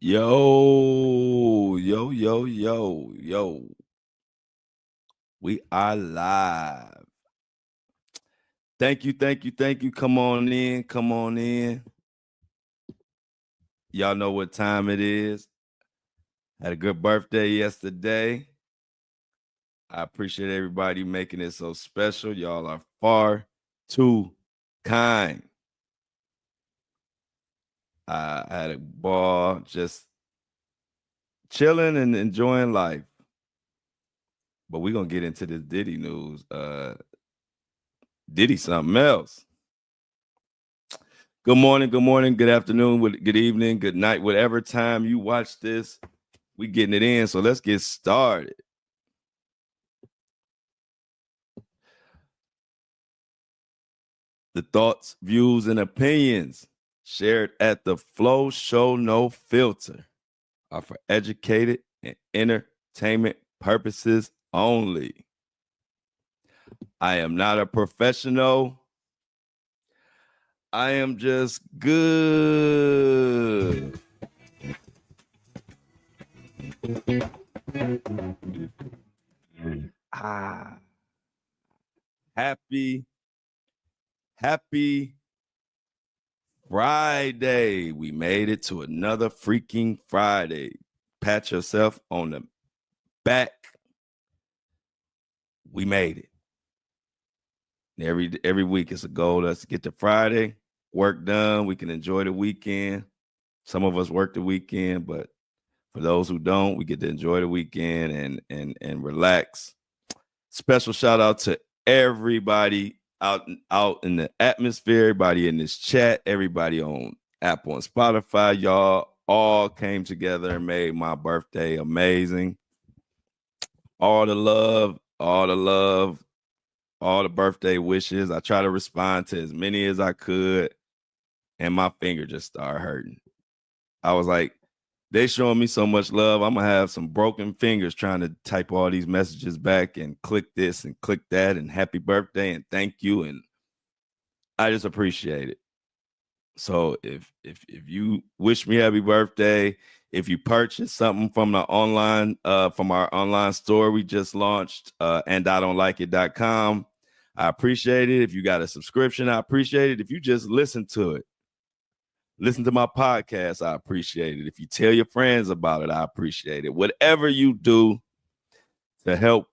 Yo. We are live. Thank you. Come on in. Y'all know what time it is. Had a good birthday yesterday. I appreciate everybody making it so special. Y'all are far too kind. I had a ball just chilling and enjoying life. But we're going to get into this Diddy news. Diddy something else. Good morning, good afternoon, good evening, good night, whatever time you watch this, we getting it in. So let's get started. The thoughts, views, and opinions shared at the Flow Show No Filter are for educated and entertainment purposes only. I am not a professional. I am just good. Happy Friday. We made it to another freaking Friday. Pat yourself on the back. We made it. Every week it's a goal. Let's get to Friday, work done. We can enjoy the weekend. Some of us work the weekend, but for those who don't, we get to enjoy the weekend and relax. Special shout out to everybody out in the atmosphere, everybody in this chat, everybody on Apple and Spotify. Y'all all came together and made my birthday amazing. All the love, all the birthday wishes. I try to respond to as many as I could, and my finger just started hurting. I was like, they showing me so much love. I'm going to have some broken fingers trying to type all these messages back and click this and click that and happy birthday and thank you. And I just appreciate it. So if you wish me happy birthday, if you purchase something from the online, from our online store we just launched, INDICTMENT.com, I appreciate it. If you got a subscription, I appreciate it. If you just listen to my podcast, I appreciate it. If you tell your friends about it, I appreciate it. Whatever you do to help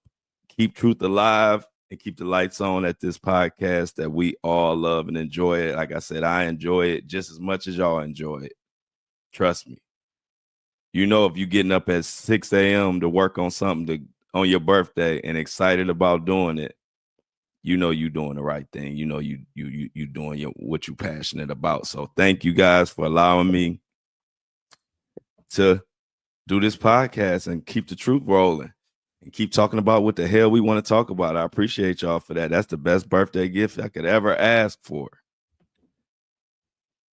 keep truth alive and keep the lights on at this podcast that we all love and enjoy it. Like I said, I enjoy it just as much as y'all enjoy it. Trust me. You know, if you're getting up at 6 a.m. to work on something on your birthday and excited about doing it, you know you're doing the right thing. You know you doing what you're passionate about. So thank you guys for allowing me to do this podcast and keep the truth rolling and keep talking about what the hell we want to talk about. I appreciate y'all for that. That's the best birthday gift I could ever ask for.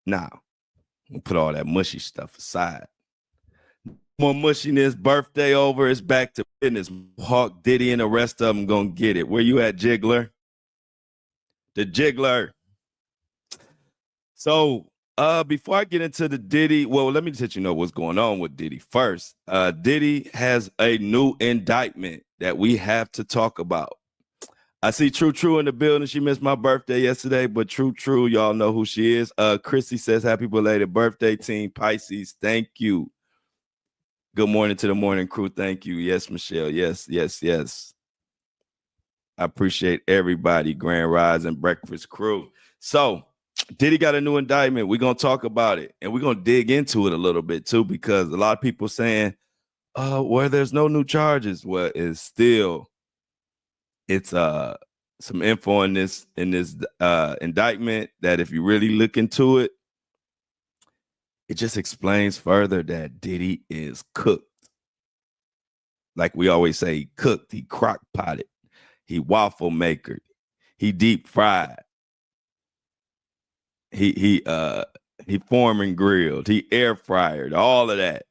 Now, we'll put all that mushy stuff aside. More mushiness, birthday over. It's back to business. Hawk, Diddy, and the rest of them gonna get it. Where you at, Jiggler? The Jiggler. So before I get into the Diddy, well, let me let you know what's going on with Diddy first. Diddy has a new indictment that we have to talk about. I see True in the building. She missed my birthday yesterday, but True, y'all know who she is. Chrissy says, happy belated birthday, Team Pisces. Thank you. Good morning to the morning crew. Thank you. Yes, Michelle. Yes. I appreciate everybody, Grand Rise and Breakfast crew. So Diddy got a new indictment. We're going to talk about it, and we're going to dig into it a little bit, too, because a lot of people saying, well, there's no new charges. Well, it's some info in this indictment that if you really look into it, it just explains further that Diddy is cooked. Like we always say, he cooked, he crock-potted, he waffle makered, he deep fried. He foreman grilled, he air fryered, all of that.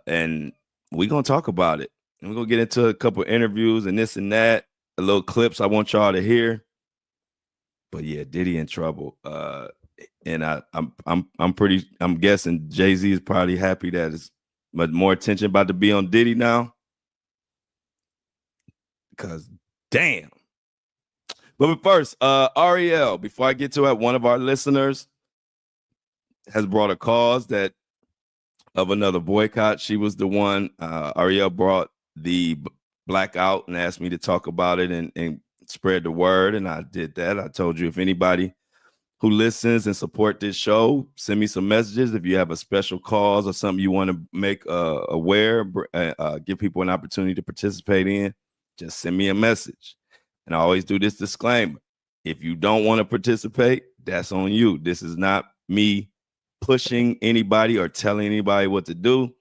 And we're gonna talk about it. And we're gonna get into a couple of interviews and this and that, a little clips I want y'all to hear. But yeah, Diddy in trouble. And I'm guessing Jay-Z is probably happy that it's much more attention about to be on Diddy now. Because damn. But first, Ariel, before I get to it, one of our listeners has brought a cause that of another boycott. She was the one. Ariel brought the blackout and asked me to talk about it and spread the word. And I did that. I told you if anybody who listens and support this show, send me some messages. If you have a special cause or something you want to make aware, give people an opportunity to participate in, just send me a message. And I always do this disclaimer. If you don't want to participate, that's on you. This is not me pushing anybody or telling anybody what to do.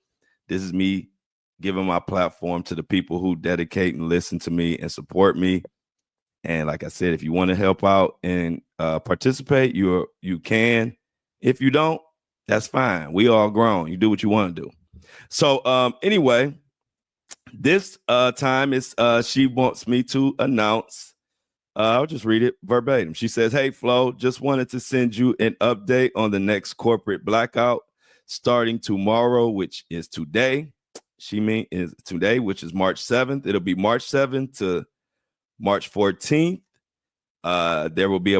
This is me giving my platform to the people who dedicate and listen to me and support me. And like I said, if you want to help out and participate, you can. If you don't, that's fine. We all grown. You do what you want to do. So anyway, this time is she wants me to announce. I'll just read it verbatim. She says, "Hey, Flo, just wanted to send you an update on the next corporate blackout starting tomorrow, which is today. Is today, which is March 7th. It'll be March 7th to March 14th. There will be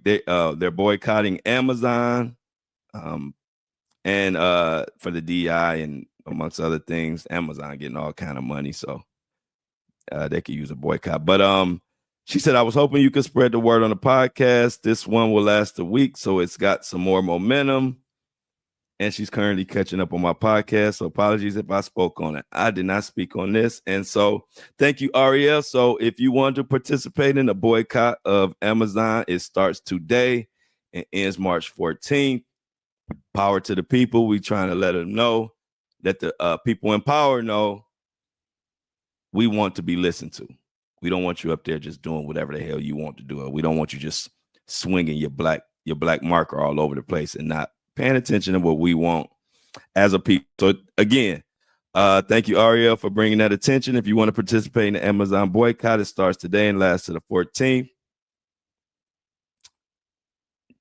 they're boycotting Amazon and for the DI and amongst other things. Amazon getting all kind of money, so they could use a boycott. But she said, I was hoping you could spread the word on the podcast. This one will last a week, so it's got some more momentum. And she's currently catching up on my podcast. So apologies if I spoke on it. I did not speak on this. And so thank you, Ariel. So if you want to participate in the boycott of Amazon, it starts today and ends March 14th. Power to the people. We trying to let them know, let the people in power know we want to be listened to. We don't want you up there just doing whatever the hell you want to do. We don't want you just swinging your black marker all over the place and not paying attention to what we want as a people. So again, thank you, Ariel, for bringing that attention. If you want to participate in the Amazon boycott, it starts today and lasts to the 14th.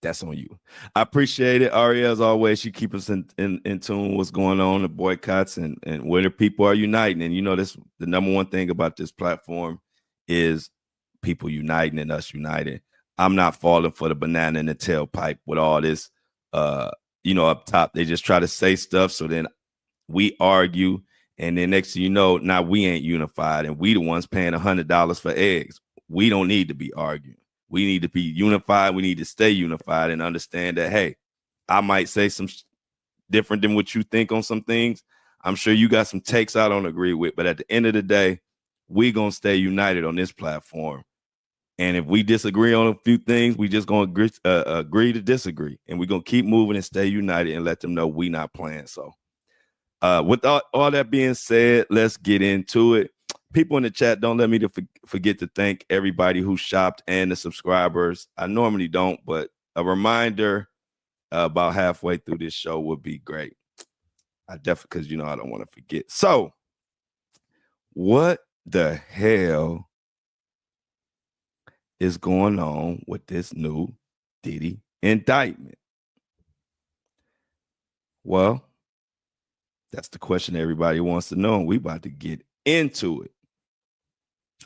That's on you. I appreciate it, Ariel. As always, she keeps us in tune with what's going on, the boycotts and where the people are uniting. And you know, this the number one thing about this platform is people uniting and us united. I'm not falling for the banana in the tailpipe with all this up top. They just try to say stuff. So then we argue. And then next thing you know, now we ain't unified. And we the ones paying $100 for eggs. We don't need to be arguing. We need to be unified. We need to stay unified and understand that, hey, I might say some different than what you think on some things. I'm sure you got some takes I don't agree with. But at the end of the day, we going to stay united on this platform. And if we disagree on a few things, we just going to agree to disagree. And we're going to keep moving and stay united and let them know we not playing. So with all that being said, let's get into it. People in the chat, don't let me forget to thank everybody who shopped and the subscribers. I normally don't, but a reminder about halfway through this show would be great. I definitely, because I don't want to forget. So what the hell is going on with this new Diddy indictment? Well, that's the question everybody wants to know, and we about to get into it.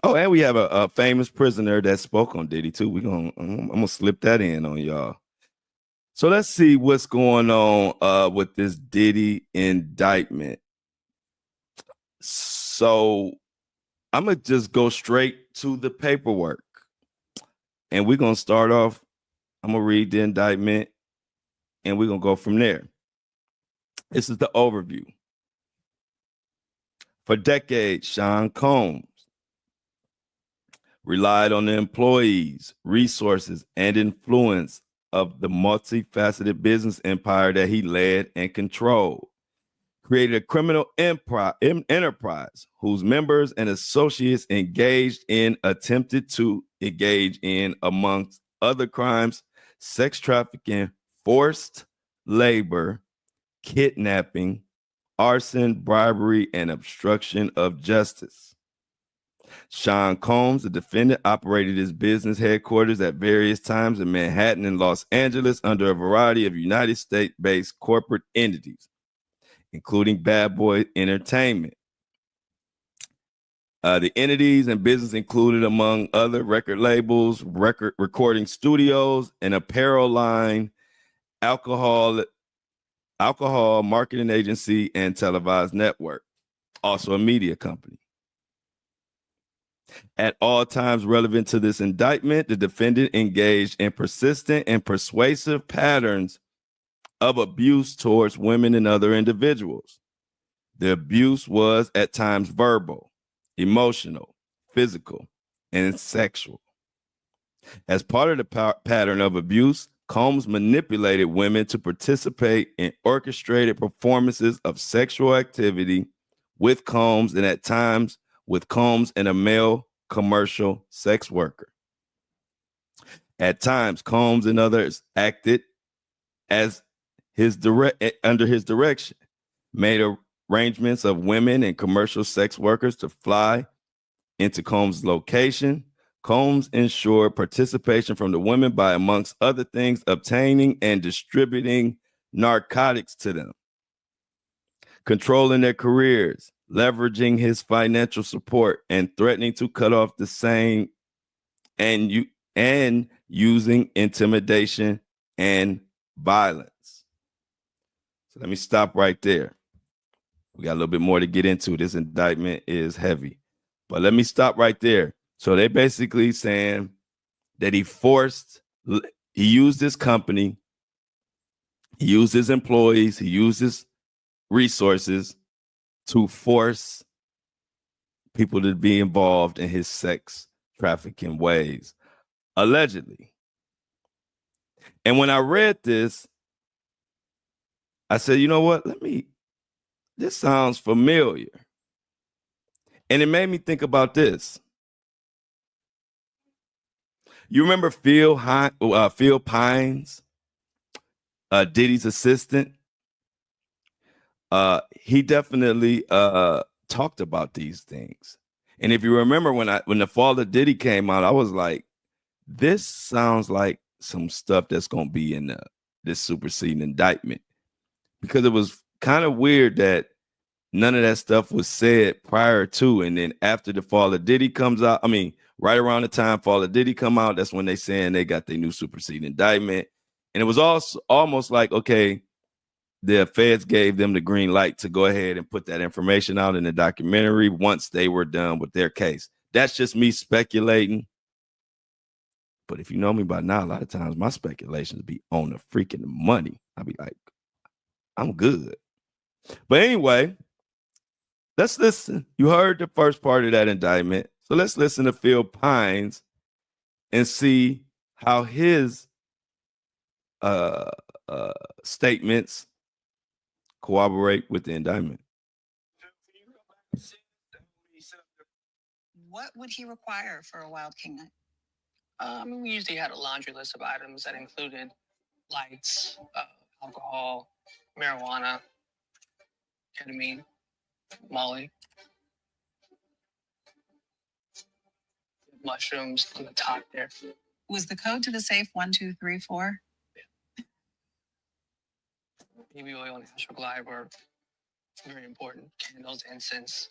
Oh, and we have a famous prisoner that spoke on Diddy too. I'm gonna slip that in on y'all. So let's see what's going on with this Diddy indictment. So I'm gonna just go straight to the paperwork, and we're gonna start off. I'm gonna read the indictment, and we're gonna go from there. This is the overview. For decades, Sean Combs relied on the employees, resources, and influence of the multifaceted business empire that he led and controlled, created a criminal enterprise whose members and associates attempted to engage in, amongst other crimes, sex trafficking, forced labor, kidnapping, arson, bribery, and obstruction of justice. Sean Combs, the defendant, operated his business headquarters at various times in Manhattan and Los Angeles under a variety of United States-based corporate entities, including Bad Boy Entertainment. The entities and business included, among other, record labels, recording studios, an apparel line, alcohol marketing agency, and televised network, also a media company. At all times relevant to this indictment, the defendant engaged in persistent and persuasive patterns of abuse towards women and other individuals. The abuse was at times verbal, emotional, physical, and sexual. As part of the pattern of abuse, Combs manipulated women to participate in orchestrated performances of sexual activity with Combs, and at times with Combs and a male commercial sex worker. At times, Combs and others acted as under his direction, made arrangements of women and commercial sex workers to fly into Combs' location. Combs ensured participation from the women by, amongst other things, obtaining and distributing narcotics to them, controlling their careers, leveraging his financial support, and threatening to cut off the same, and using intimidation and violence. So let me stop right there. We got a little bit more to get into. This indictment is heavy, but let me stop right there. So they basically saying that he used his company, he used his employees, he used his resources to force people to be involved in his sex trafficking ways, allegedly. And when I read this, I said, you know what? This sounds familiar. And it made me think about this. You remember Phil Pines, Diddy's assistant? He definitely talked about these things. And if you remember when the Fall of Diddy came out, I was like, this sounds like some stuff that's going to be in this superseding indictment, because it was kind of weird that none of that stuff was said prior to, and then after the Fall of Diddy comes out, I mean, right around the time Fall of Diddy come out, that's when they saying they got their new superseding indictment. And it was also almost like, okay, the feds gave them the green light to go ahead and put that information out in the documentary once they were done with their case. That's just me speculating. But if you know me by now, a lot of times my speculations be on the freaking money. I'll be like, I'm good. But anyway, let's listen. You heard the first part of that indictment. So let's listen to Phil Pines and see how his statements corroborate with the indictment. What would he require for a Wild King night? We usually had a laundry list of items that included lights, alcohol, marijuana, ketamine, Molly, mushrooms on the top there. Was the code to the safe 1, 2, 3, 4? Baby oil and Astro Glide were very important. Candles, incense,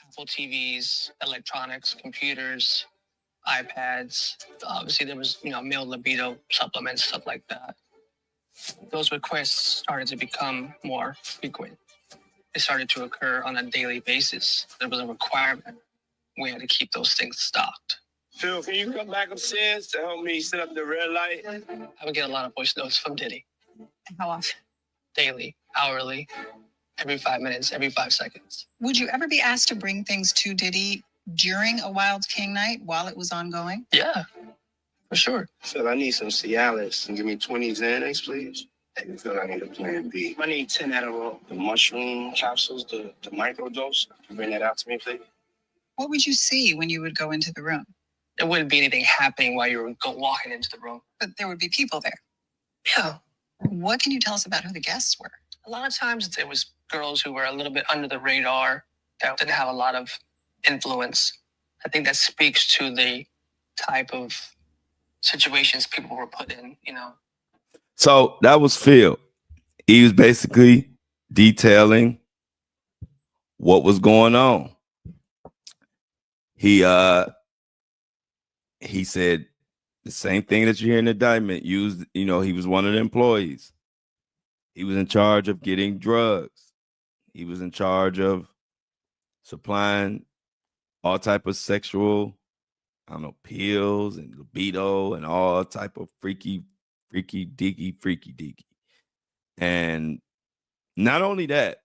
Apple TVs, electronics, computers, iPads. Obviously, there was, male libido supplements, stuff like that. Those requests started to become more frequent. It started to occur on a daily basis. There was a requirement. We had to keep those things stocked. Phil, can you come back upstairs to help me set up the red light? I would get a lot of voice notes from Diddy. How often? Daily, hourly, every 5 minutes, every 5 seconds. Would you ever be asked to bring things to Diddy during a Wild King night while it was ongoing? Yeah, for sure. Phil, I need some Cialis. And give me 20 Xanax, please. Hey, Phil, I need a plan B. I need 10 Adderall. The mushroom capsules, the microdose. Can you bring that out to me, please? What would you see when you would go into the room? There wouldn't be anything happening while you were walking into the room. But there would be people there. Yeah. What can you tell us about who the guests were? A lot of times it was girls who were a little bit under the radar, that didn't have a lot of influence. I think that speaks to the type of situations people were put in, you know. So that was Phil. He was basically detailing what was going on. He said the same thing that you hear in the indictment. Used, he was one of the employees. He was in charge of getting drugs. He was in charge of supplying all type of sexual, pills and libido and all type of freaky deaky. And not only that,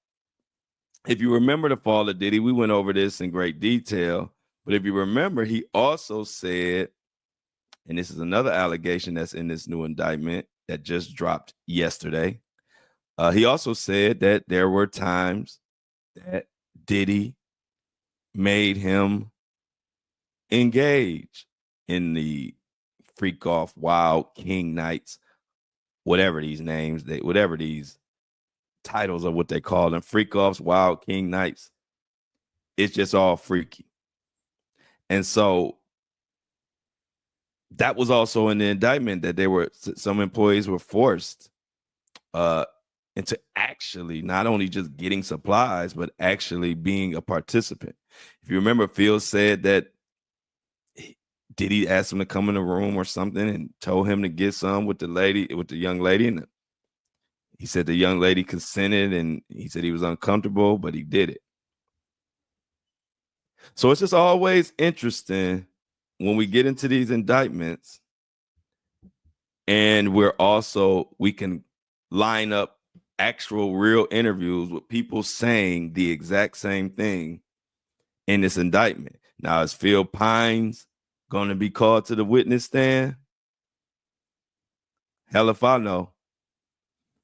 if you remember the fall of Diddy, we went over this in great detail. But if you remember, he also said, and this is another allegation that's in this new indictment that just dropped yesterday. He also said that there were times that Diddy made him engage in the freak off wild king nights, whatever these titles are, what they call them, freak offs, wild king nights. It's just all freaky. And so that was also in the indictment, that some employees were forced into actually not only just getting supplies, but actually being a participant. If you remember, Phil said that Diddy asked him to come in the room or something and told him to get some with the young lady. And he said the young lady consented, and he said he was uncomfortable, but he did it. So it's just always interesting when we get into these indictments, and we can line up actual real interviews with people saying the exact same thing in this indictment. Now, is Phil Pines going to be called to the witness stand? Hell if I know.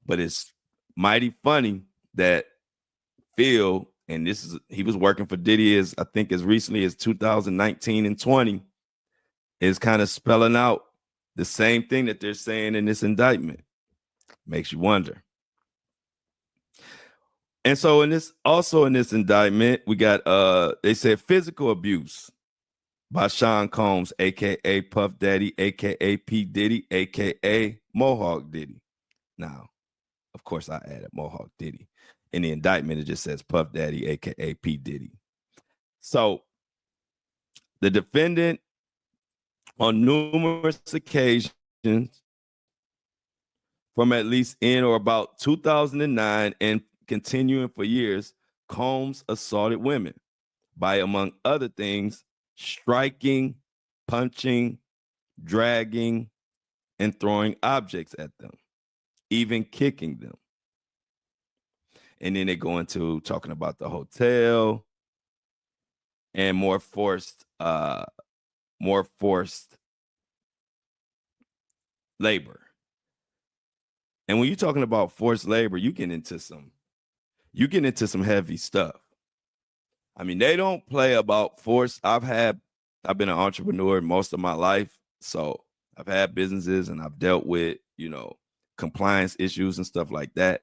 But it's mighty funny that Phil, and he was working for Diddy as recently as 2019 and 20, is kind of spelling out the same thing that they're saying in this indictment. Makes you wonder. And so in this indictment, we got they said physical abuse by Sean Combs, aka Puff Daddy, aka P. Diddy, aka Mohawk Diddy. Now, of course, I added Mohawk Diddy. In the indictment, it just says Puff Daddy, aka P. Diddy. So the defendant, on numerous occasions, from at least in or about 2009 and continuing for years, Combs assaulted women by, among other things, striking, punching, dragging, and throwing objects at them, even kicking them. And then they go into talking about the hotel and more forced labor. And when you're talking about forced labor, you get into some heavy stuff. I mean, they don't play about force. I've been an entrepreneur most of my life, so I've had businesses and I've dealt with, compliance issues and stuff like that.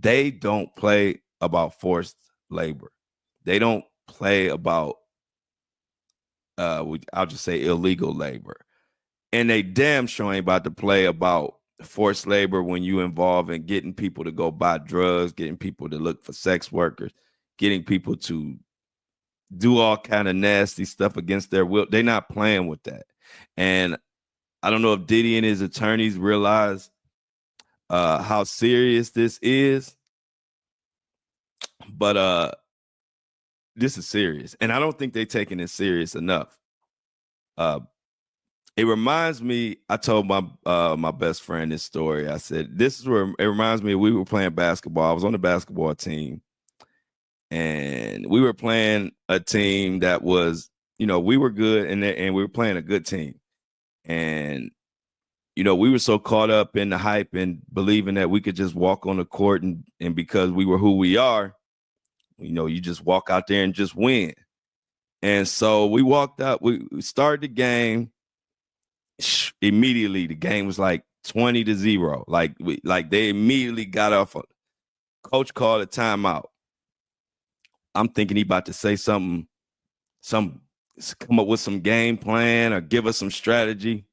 They don't play about forced labor. They don't play about, I'll just say, illegal labor. And they damn sure ain't about to play about forced labor when you involve in getting people to go buy drugs, getting people to look for sex workers, getting people to do all kind of nasty stuff against their will. They're not playing with that. And I don't know if Diddy and his attorneys realize how serious this is, but this is serious. And I don't think they're taking it serious enough. It reminds me, I told my best friend this story. I said, this is where it reminds me, we were playing basketball. I was on the basketball team. And we were playing a team that was, we were good, and we were playing a good team. And, we were so caught up in the hype and believing that we could just walk on the court and because we were who we are, you just walk out there and just win. And so we walked out, we started the game. Immediately, the game was like 20-0. Like they immediately got off. Coach called a timeout. I'm thinking he about to say something come up with some game plan or give us some strategy.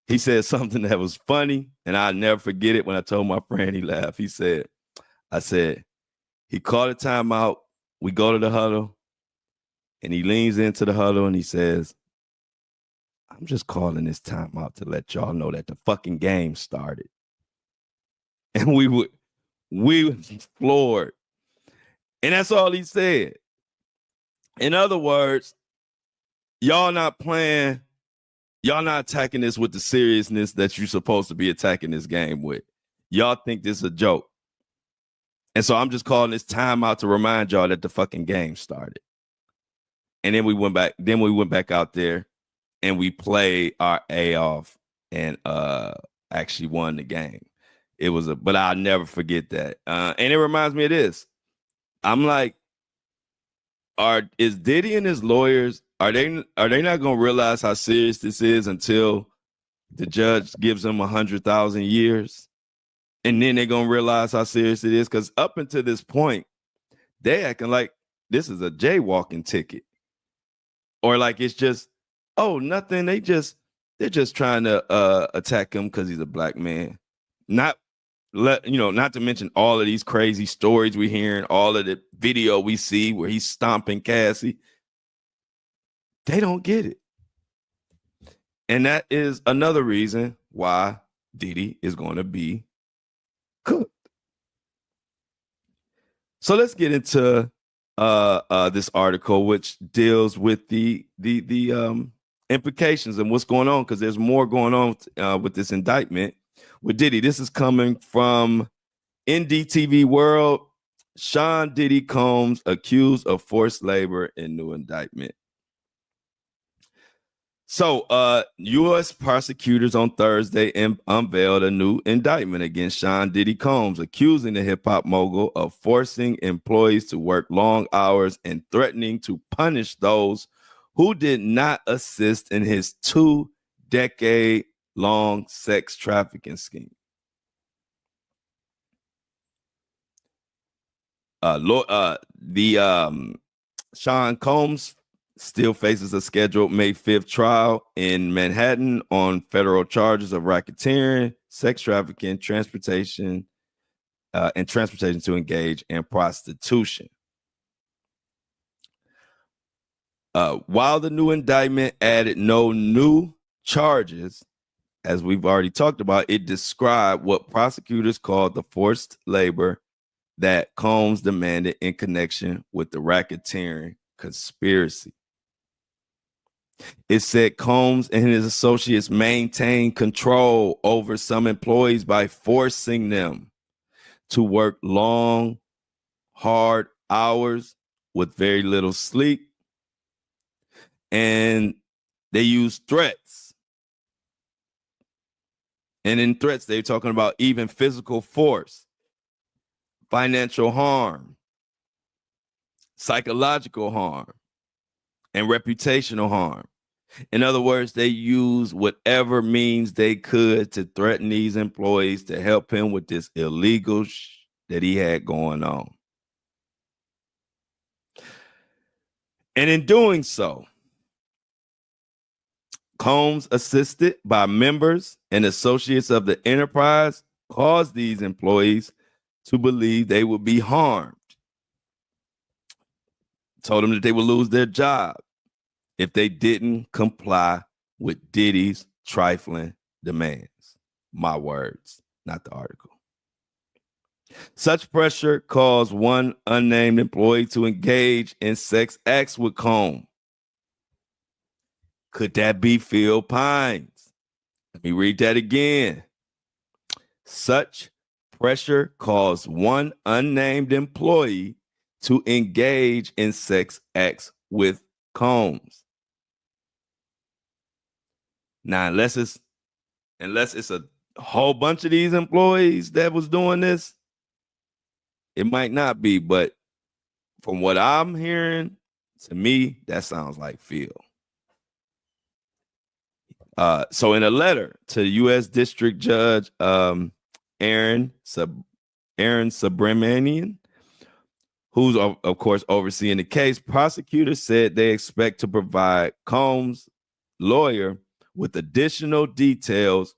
He said something that was funny, and I'll never forget it. When I told my friend, he laughed. He said, he called a timeout. We go to the huddle, and he leans into the huddle, and he says, I'm just calling this timeout to let y'all know that the fucking game started. And we were floored. And that's all he said. In other words, y'all not attacking this with the seriousness that you're supposed to be attacking this game with. Y'all think this is a joke. And so I'm just calling this timeout to remind y'all that the fucking game started. And then we went back out there and we played our A off and actually won the game. But I'll never forget that. And it reminds me of this. I'm like, is Diddy and his lawyers, are they not going to realize how serious this is until the judge gives them 100,000 years? And then they're going to realize how serious it is? Because up until this point, they acting like this is a jaywalking ticket. Or like it's just, oh, nothing. They're just trying to attack him because he's a black man. Not to mention all of these crazy stories we're hearing, all of the video we see where he's stomping Cassie. They don't get it. And that is another reason why Diddy is going to be cooked. So let's get into this article, which deals with the implications and what's going on, because there's more going on with this indictment with Diddy. This is coming from NDTV World. Sean Diddy Combs accused of forced labor in new indictment. So U.S. prosecutors on Thursday unveiled a new indictment against Sean Diddy Combs, accusing the hip-hop mogul of forcing employees to work long hours and threatening to punish those who did not assist in his 2-decade-long sex trafficking scheme. Sean Combs still faces a scheduled May 5th trial in Manhattan on federal charges of racketeering, sex trafficking, transportation to engage in prostitution. While the new indictment added no new charges, as we've already talked about, it described what prosecutors called the forced labor that Combs demanded in connection with the racketeering conspiracy. It said Combs and his associates maintained control over some employees by forcing them to work long, hard hours with very little sleep. And they used threats. And in threats, they're talking about even physical force, financial harm, psychological harm, and reputational harm. In other words, they used whatever means they could to threaten these employees to help him with this illegal that he had going on. And in doing so, Combs, assisted by members and associates of the enterprise, caused these employees to believe they would be harmed. Told them that they would lose their job if they didn't comply with Diddy's trifling demands. My words, not the article. Such pressure caused one unnamed employee to engage in sex acts with Combs. Could that be Phil Pines? Let me read that again. Such pressure caused one unnamed employee to engage in sex acts with Combs. Now, unless it's a whole bunch of these employees that was doing this, it might not be. But from what I'm hearing, to me, that sounds like Phil. So in a letter to U.S. District Judge Aaron Subramanian, who's, of course, overseeing the case. Prosecutors said they expect to provide Combs' lawyer with additional details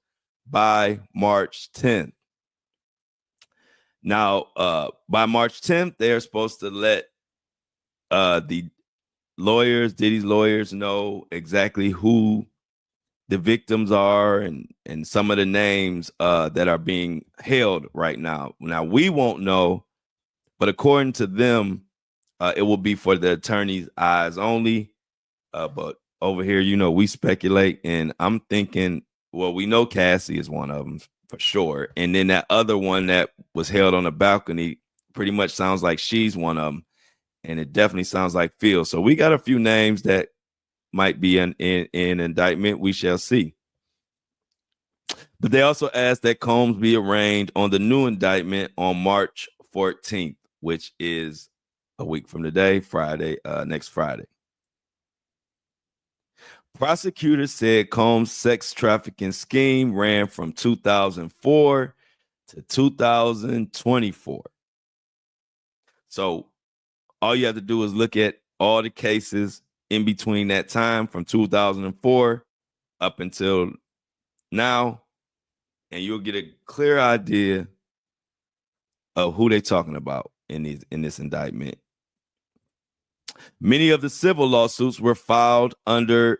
by March 10th. Now, by March 10th, they're supposed to let the lawyers, Diddy's lawyers, know exactly who the victims are and some of the names that are being held right now. Now, we won't know, but according to them, it will be for the attorney's eyes only. But over here, we speculate, and I'm thinking, well, we know Cassie is one of them for sure. And then that other one that was held on the balcony pretty much sounds like she's one of them. And it definitely sounds like Phil. So we got a few names that might be in indictment. We shall see. But they also asked that Combs be arraigned on the new indictment on March 14th, which is a week from today, Friday, next Friday. Prosecutors said Combs' sex trafficking scheme ran from 2004 to 2024. So all you have to do is look at all the cases in between that time from 2004 up until now, and you'll get a clear idea of who they're talking about in this indictment. Many of the civil lawsuits were filed under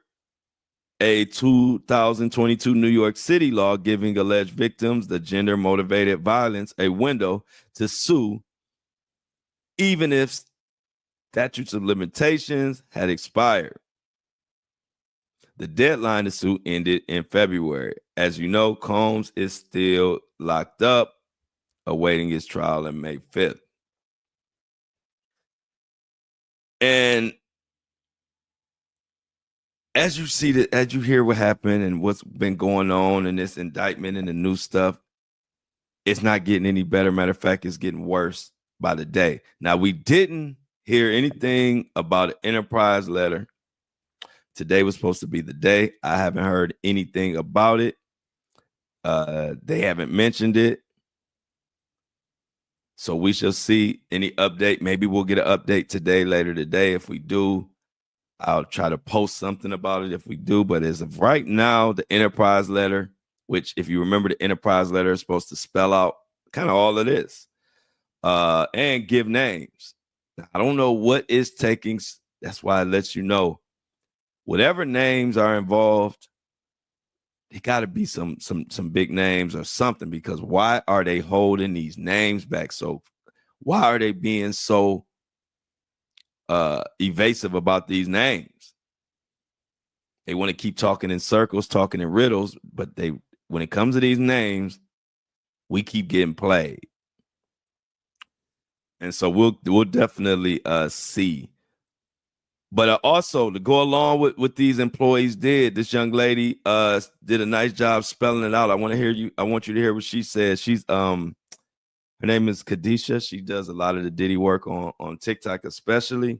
a 2022 New York City law giving alleged victims the gender-motivated violence a window to sue, even if statutes of limitations had expired. The deadline to sue ended in February. As you know, Combs is still locked up, awaiting his trial on May 5th. And as you see that, as you hear what happened and what's been going on in this indictment and the new stuff, it's not getting any better. Matter of fact, it's getting worse by the day. Now, we didn't hear anything about an Enterprise letter. Today was supposed to be the day. I haven't heard anything about it. They haven't mentioned it. So we shall see any update. Maybe we'll get an update today, later today. If we do, I'll try to post something about it if we do. But as of right now, the Enterprise letter, which if you remember, the Enterprise letter is supposed to spell out kind of all of this and give names. Now, I don't know what is taking. That's why it lets you know whatever names are involved, they got to be some big names or something, because why are they holding these names back? So why are they being so evasive about these names? They want to keep talking in circles, talking in riddles, but when it comes to these names, we keep getting played. And so we'll definitely see. But also to go along with what these employees did, this young lady did a nice job spelling it out. I want you to hear what she said. She's her name is Kadisha. She does a lot of the Diddy work on TikTok, especially.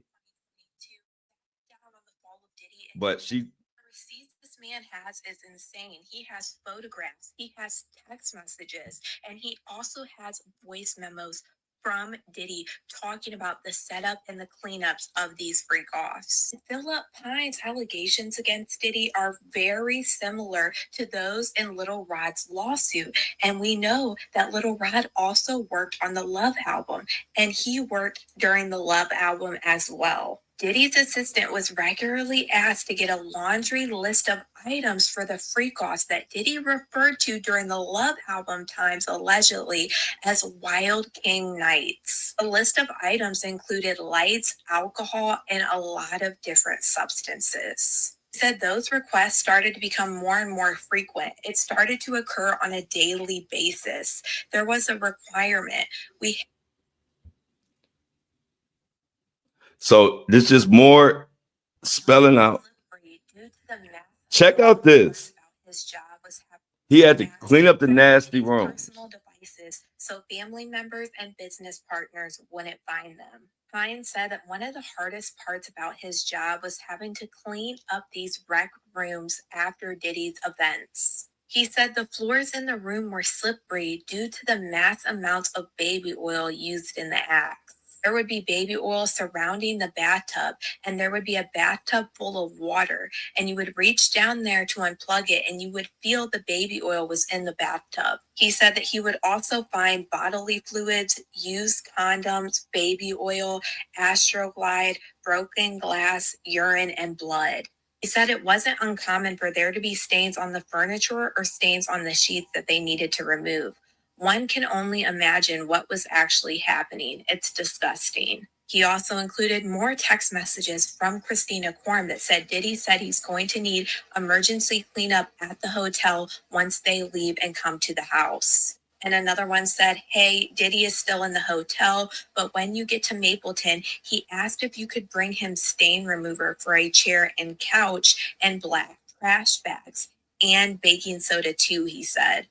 But the receipts this man has is insane. He has photographs, he has text messages, and he also has voice memos from Diddy talking about the setup and the cleanups of these freak-offs. Philip Pine's allegations against Diddy are very similar to those in Lil Rod's lawsuit. And we know that Lil Rod also worked on the Love album, and he worked during the Love album as well. Diddy's assistant was regularly asked to get a laundry list of items for the freak-offs that Diddy referred to during the Love album times, allegedly, as Wild King Nights. A list of items included lights, alcohol, and a lot of different substances. He said those requests started to become more and more frequent. It started to occur on a daily basis. There was a requirement. So this is more spelling out. Check out this. He had to clean up the nasty rooms. Personal devices so family members and business partners wouldn't find them. Pine said that one of the hardest parts about his job was having to clean up these wreck rooms after Diddy's events. He said the floors in the room were slippery due to the mass amounts of baby oil used in the acts. There would be baby oil surrounding the bathtub, and there would be a bathtub full of water, and you would reach down there to unplug it, and you would feel the baby oil was in the bathtub. He said that he would also find bodily fluids, used condoms, baby oil, Astroglide, broken glass, urine, and blood. He said it wasn't uncommon for there to be stains on the furniture or stains on the sheets that they needed to remove. One can only imagine what was actually happening. It's disgusting. He also included more text messages from Christina Korm that said Diddy said he's going to need emergency cleanup at the hotel once they leave and come to the house. And another one said, hey, Diddy is still in the hotel, but when you get to Mapleton, he asked if you could bring him stain remover for a chair and couch and black trash bags and baking soda too, he said.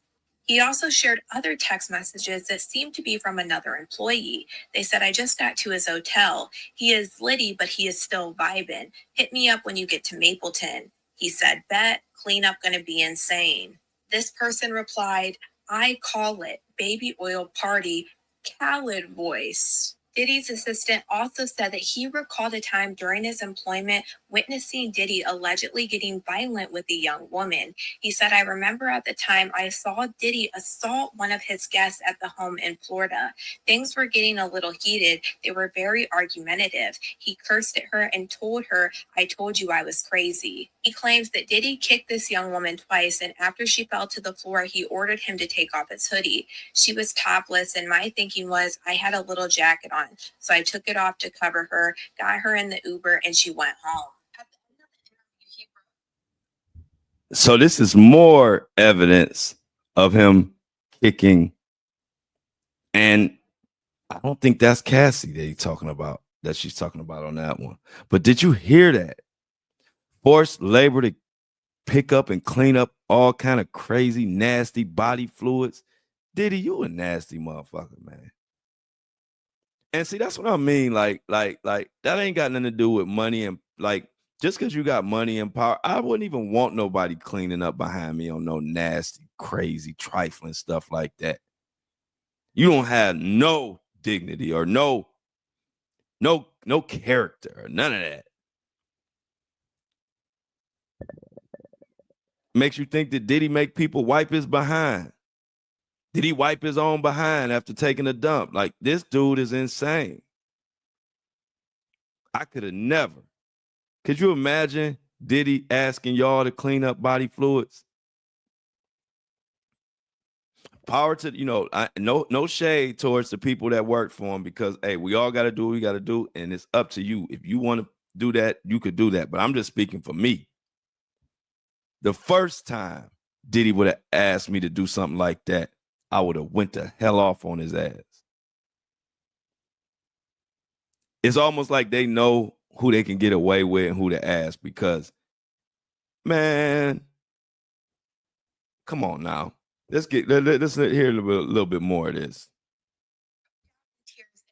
He also shared other text messages that seemed to be from another employee. They said, I just got to his hotel. He is litty, but he is still vibing. Hit me up when you get to Mapleton. He said, bet, cleanup gonna be insane. This person replied, I call it baby oil party, Khaled voice. Diddy's assistant also said that he recalled a time during his employment witnessing Diddy allegedly getting violent with a young woman. He said, I remember at the time I saw Diddy assault one of his guests at the home in Florida. Things were getting a little heated. They were very argumentative. He cursed at her and told her, I told you I was crazy. He claims that Diddy kicked this young woman twice, and after she fell to the floor, he ordered him to take off his hoodie. She was topless, and my thinking was I had a little jacket on. So I took it off to cover her, got her in the Uber, and she went home. So this is more evidence of him kicking. And I don't think that's Cassie that she's talking about on that one. But did you hear that? Forced labor to pick up and clean up all kind of crazy, nasty body fluids. Diddy, you a nasty motherfucker, man. And see, that's what I mean. Like that ain't got nothing to do with money and like just because you got money and power, I wouldn't even want nobody cleaning up behind me on no nasty, crazy, trifling stuff like that. You don't have no dignity or no character or none of that. Makes you think that Diddy make people wipe his behind. Did he wipe his own behind after taking a dump? Like, this dude is insane. I could have never. Could you imagine Diddy asking y'all to clean up body fluids? Power to, no shade towards the people that work for him because, hey, we all got to do what we got to do, and it's up to you. If you want to do that, you could do that. But I'm just speaking for me. The first time Diddy would have asked me to do something like that, I would have went the hell off on his ass. It's almost like they know who they can get away with and who to ask because, man, come on now. Let's hear a little bit more of this.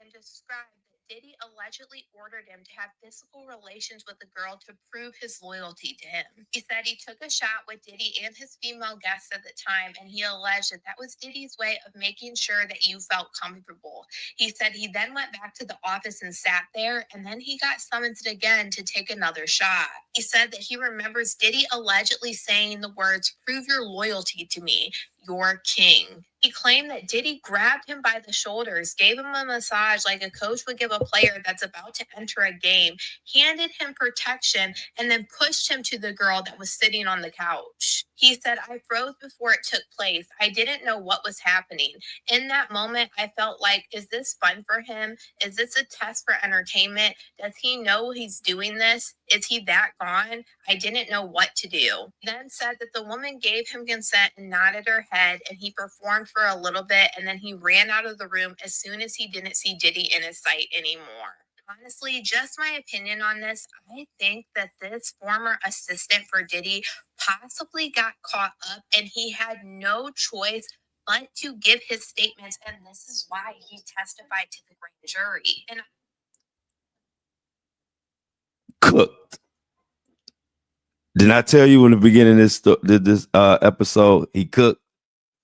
And described that Diddy allegedly ordered him to have physical relations with the girl to prove his loyalty to him. He said he took a shot with Diddy and his female guests at the time, and he alleged that was Diddy's way of making sure that you felt comfortable. He said he then went back to the office and sat there, and then he got summoned again to take another shot. He said that he remembers Diddy allegedly saying the words, prove your loyalty to me, your king. He claimed that Diddy grabbed him by the shoulders, gave him a massage like a coach would give a player that's about to enter a game, handed him protection, and then pushed him to the girl that was sitting on the couch. He said, I froze before it took place. I didn't know what was happening. In that moment, I felt like, is this fun for him? Is this a test for entertainment? Does he know he's doing this? Is he that gone? I didn't know what to do. He then said that the woman gave him consent and nodded her head, and he performed for a little bit, and then he ran out of the room as soon as he didn't see Diddy in his sight anymore. Honestly, just my opinion on this, I think that this former assistant for Diddy possibly got caught up and he had no choice but to give his statements, and this is why he testified to the grand jury. And cooked. Didn't I tell you in the beginning of this episode, he cooked?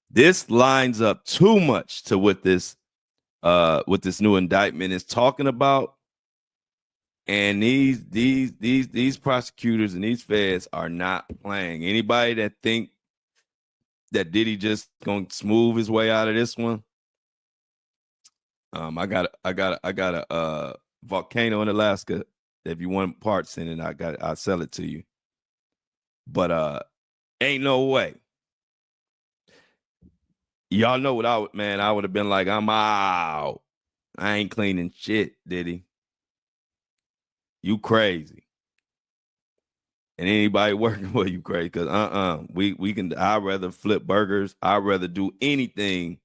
This lines up too much to what this what this new indictment is talking about. And these prosecutors and these feds are not playing. Anybody that think that Diddy just gonna smooth his way out of this one, I got a volcano in Alaska. If you want parts in it, I'll sell it to you. But ain't no way. Y'all know what I would have been like, I'm out. I ain't cleaning shit, Diddy. You crazy. And anybody working for you crazy, because I'd rather flip burgers. I'd rather do anything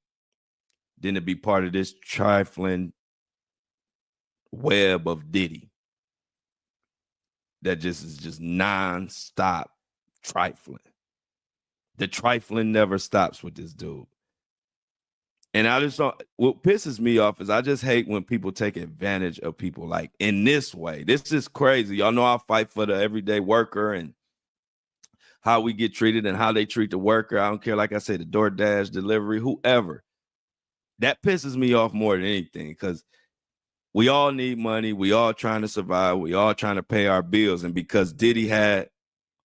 than to be part of this trifling web of Diddy that just is just non-stop trifling. The trifling never stops with this dude. And I just don't, what pisses me off is I just hate when people take advantage of people like in this way. This is crazy. Y'all know I fight for the everyday worker and how we get treated and how they treat the worker. I don't care, like I say, the DoorDash delivery, whoever. That pisses me off more than anything, because we all need money. We all trying to survive. We all trying to pay our bills. And because Diddy had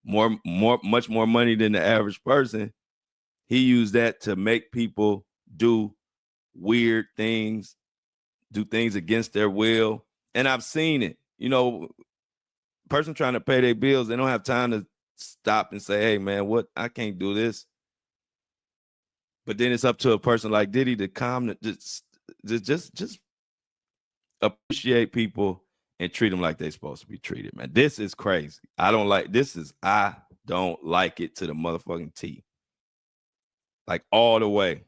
much more money than the average person, he used that to make people do weird things, do things against their will. And I've seen it. You know, person trying to pay their bills, they don't have time to stop and say, hey, man, what? I can't do this. But then it's up to a person like Diddy to calm, just appreciate people and treat them like they're supposed to be treated, man. This is crazy. I don't like it to the motherfucking T. Like all the way.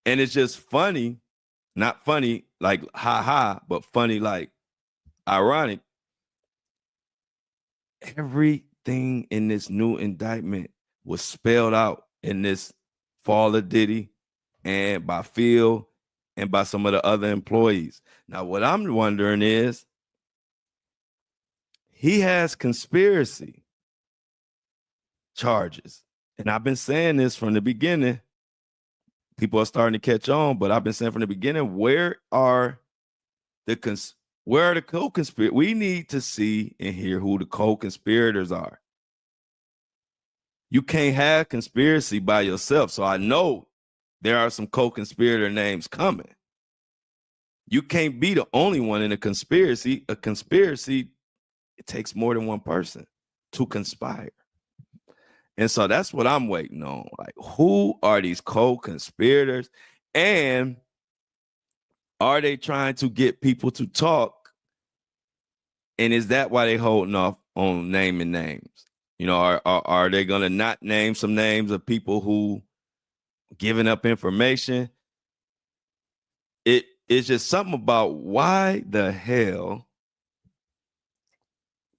And it's just funny, not funny, like ha, but funny, like ironic. Everything in this new indictment was spelled out in this fall of Diddy and by Phil and by some of the other employees. Now, what I'm wondering is, he has conspiracy charges. And I've been saying this from the beginning. People are starting to catch on, but I've been saying from the beginning, where are the co-conspirators? We need to see and hear who the co-conspirators are. You can't have conspiracy by yourself. So I know there are some co-conspirator names coming. You can't be the only one in a conspiracy. A conspiracy, it takes more than one person to conspire. And so that's what I'm waiting on. Like, who are these co-conspirators? And are they trying to get people to talk? And is that why they holding off on naming names? You know, are they going to not name some names of people who giving up information? It's just something about why the hell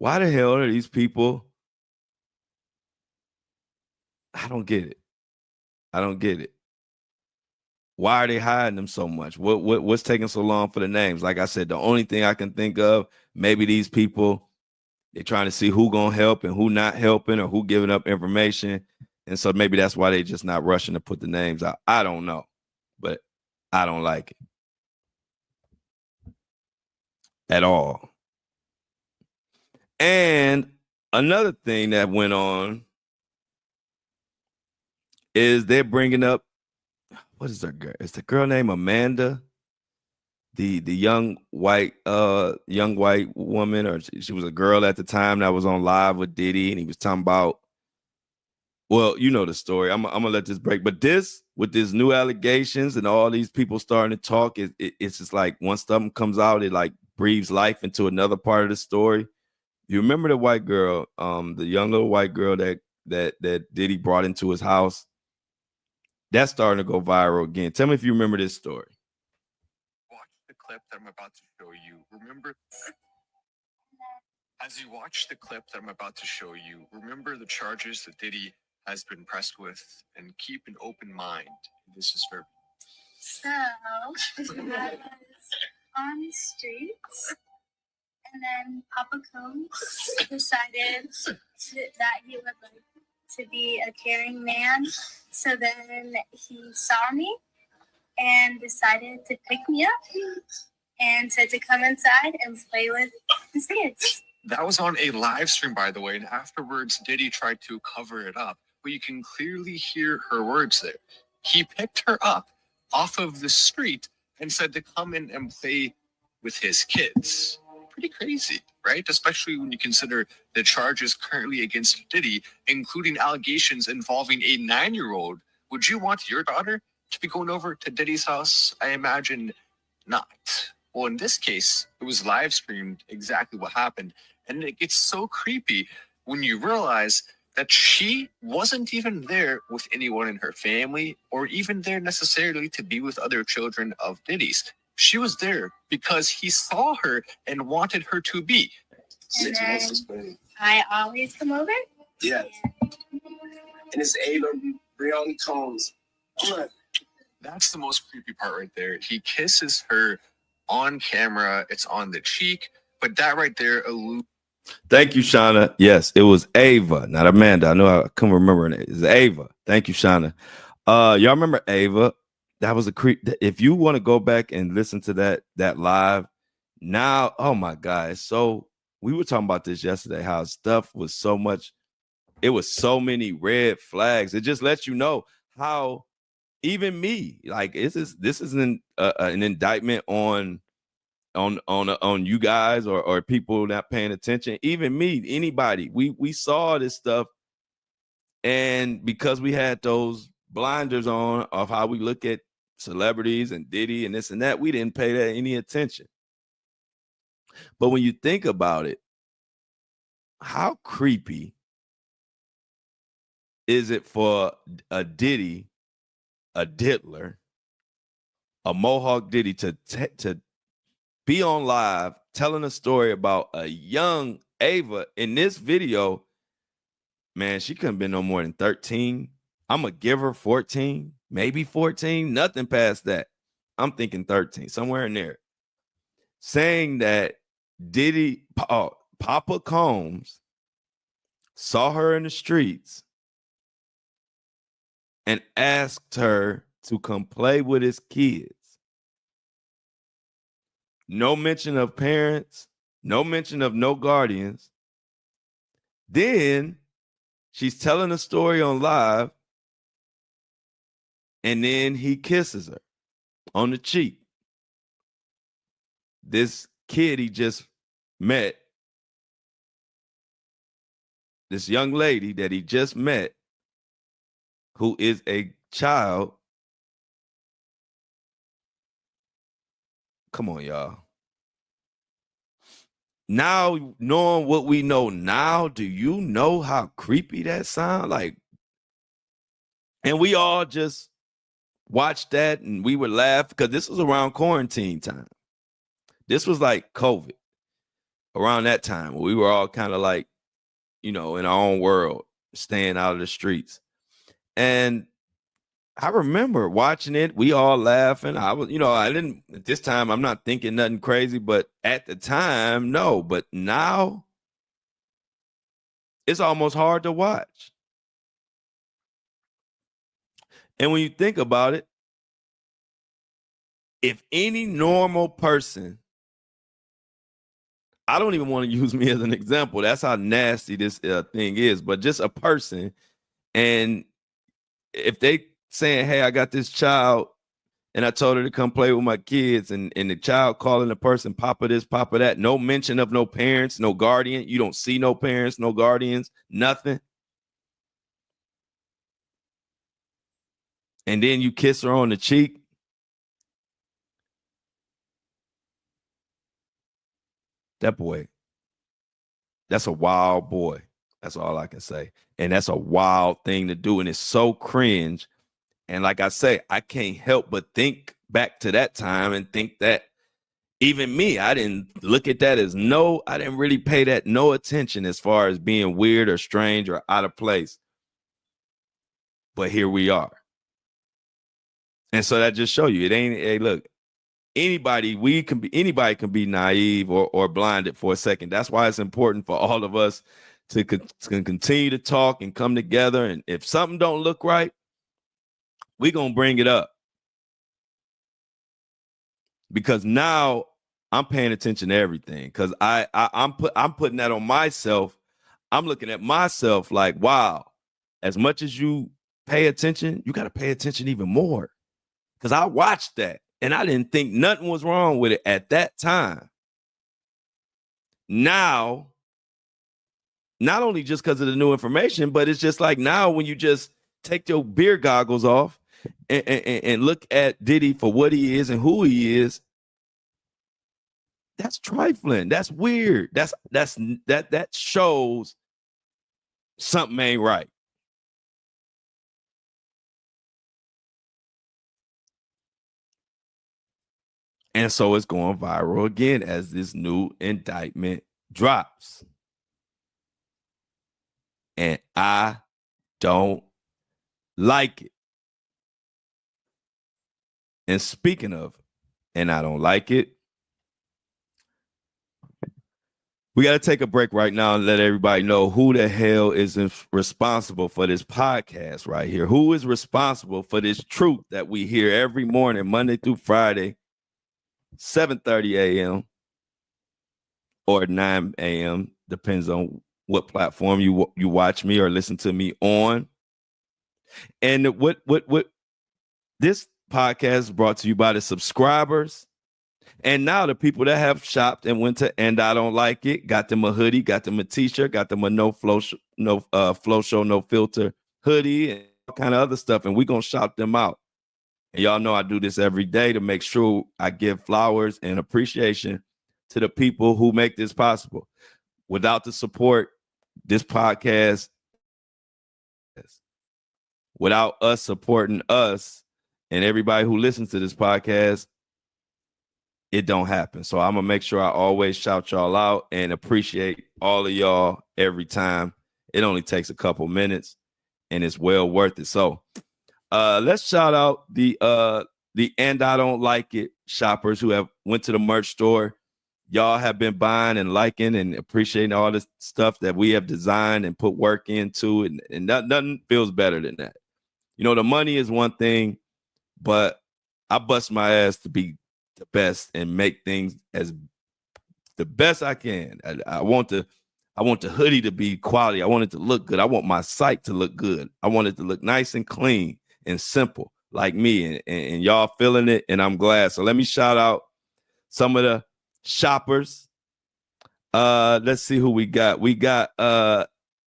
are these people? I don't get it. Why are they hiding them so much? What's taking so long for the names? Like I said, the only thing I can think of, maybe these people, they're trying to see who gonna help and who not helping, or who giving up information. And so maybe that's why they just not rushing to put the names out. I don't know, but I don't like it at all. And another thing that went on is they're bringing up, what is her girl? It's the girl named Amanda, the young white woman, or she was a girl at the time that was on live with Diddy, and he was talking about, well, you know the story. I'm gonna let this break, but this, with these new allegations and all these people starting to talk, it's just like once something comes out, it like breathes life into another part of the story. You remember the white girl, the young little white girl that Diddy brought into his house? That's starting to go viral again. Tell me if you remember this story. Watch the clip that I'm about to show you. Remember, as you watch the clip that I'm about to show you, remember the charges that Diddy has been pressed with, and keep an open mind. This is for. So, I was on the streets, and then Papa Combs decided that he would like to be a caring man. So then he saw me, and decided to pick me up and said to come inside and play with his kids. That was on a live stream, by the way, and afterwards, Diddy tried to cover it up, but you can clearly hear her words there. He picked her up off of the street and said to come in and play with his kids. Pretty crazy, right? Especially when you consider the charges currently against Diddy, including allegations involving a 9-year-old. Would you want your daughter to be going over to Diddy's house? I imagine not. Well, in this case, it was live streamed exactly what happened. And it gets so creepy when you realize that she wasn't even there with anyone in her family or even there necessarily to be with other children of Diddy's. She was there because he saw her and wanted her to be. And then I always come over. Yeah. And it's Ava Brioni Combs. That's the most creepy part right there. He kisses her on camera. It's on the cheek, but that right there alludes. Thank you, Shauna. Yes, it was Ava, not Amanda. I know I couldn't remember her name. It's Ava. Thank you, Shauna. Y'all remember Ava? That was a creep. If you want to go back and listen to that live now, oh my God. So we were talking about this yesterday, how stuff was so much, it was so many red flags. It just lets you know how even me, like this isn't an indictment on you guys or people not paying attention. Even me, anybody, we saw this stuff, and because we had those blinders on of how we look at celebrities and Diddy and this and that, we didn't pay that any attention. But when you think about it, how creepy is it for a Diddy, a diddler, a Mohawk Diddy to be on live telling a story about a young Ava in this video? Man, she couldn't be no more than 13. I'm going to give her 14, maybe 14, nothing past that. I'm thinking 13, somewhere in there. Saying that Diddy, Papa Combs saw her in the streets and asked her to come play with his kids. No mention of parents, no mention of no guardians. Then she's telling a story on live, and then he kisses her on the cheek. This kid he just met, this young lady that he just met, who is a child. Come on, y'all. Now, knowing what we know now, do you know how creepy that sounds? Like, and we all just watched that and we would laugh because this was around quarantine time. This was like COVID around that time. We were all kind of like, in our own world, staying out of the streets. And I remember watching it. We all laughing. I was, I didn't, at this time, I'm not thinking nothing crazy, but at the time, no. But now it's almost hard to watch. And when you think about it, if any normal person, I don't even want to use me as an example. That's how nasty this thing is, but just a person. And if they saying, hey, I got this child and I told her to come play with my kids, and the child calling the person Papa this, Papa that, no mention of no parents, no guardian. You don't see no parents, no guardians, nothing. And then you kiss her on the cheek. That boy, that's a wild boy. That's all I can say. And that's a wild thing to do. And it's so cringe. And like I say, I can't help but think back to that time and think that even me, I didn't look at that as I didn't really pay that no attention as far as being weird or strange or out of place. But here we are. And so that just show you, it ain't, hey, look, anybody can be naive or blinded for a second. That's why it's important for all of us to continue to talk and come together. And if something don't look right, we're going to bring it up. because now I'm paying attention to everything, because I'm putting that on myself. I'm looking at myself like, wow, as much as you pay attention, you got to pay attention even more. Because I watched that and I didn't think nothing was wrong with it at that time. Now, not only just because of the new information, but it's just like now when you just take your beer goggles off and look at Diddy for what he is and who he is, that's trifling. That's weird. That shows something ain't right. And so it's going viral again as this new indictment drops. And I don't like it. And speaking of, and I don't like it, we got to take a break right now and let everybody know who the hell is responsible for this podcast right here. Who is responsible for this truth that we hear every morning, Monday through Friday, 7:30 a.m. or 9 a.m. Depends on what platform you watch me or listen to me on. And what this podcast is brought to you by the subscribers. And now the people that have shopped and went to And I Don't Like It, got them a hoodie, got them a t-shirt, got them a no flow show, no filter hoodie, and all kind of other stuff. And we're going to shout them out. And y'all know I do this every day to make sure I give flowers and appreciation to the people who make this possible. Without the support, this podcast, without us supporting us and everybody who listens to this podcast, it don't happen. So I'm going to make sure I always shout y'all out and appreciate all of y'all every time. It only takes a couple minutes and it's well worth it. So let's shout out the And I Don't Like It shoppers who have went to the merch store. Y'all have been buying and liking and appreciating all this stuff that we have designed and put work into. And nothing feels better than that. You know, the money is one thing, but I bust my ass to be the best and make things as the best I can. I want the hoodie to be quality. I want it to look good. I want my site to look good. I want it to look nice and clean and simple like me. And y'all feeling it, and I'm glad. So let me shout out some of the shoppers. Let's see who we got. We got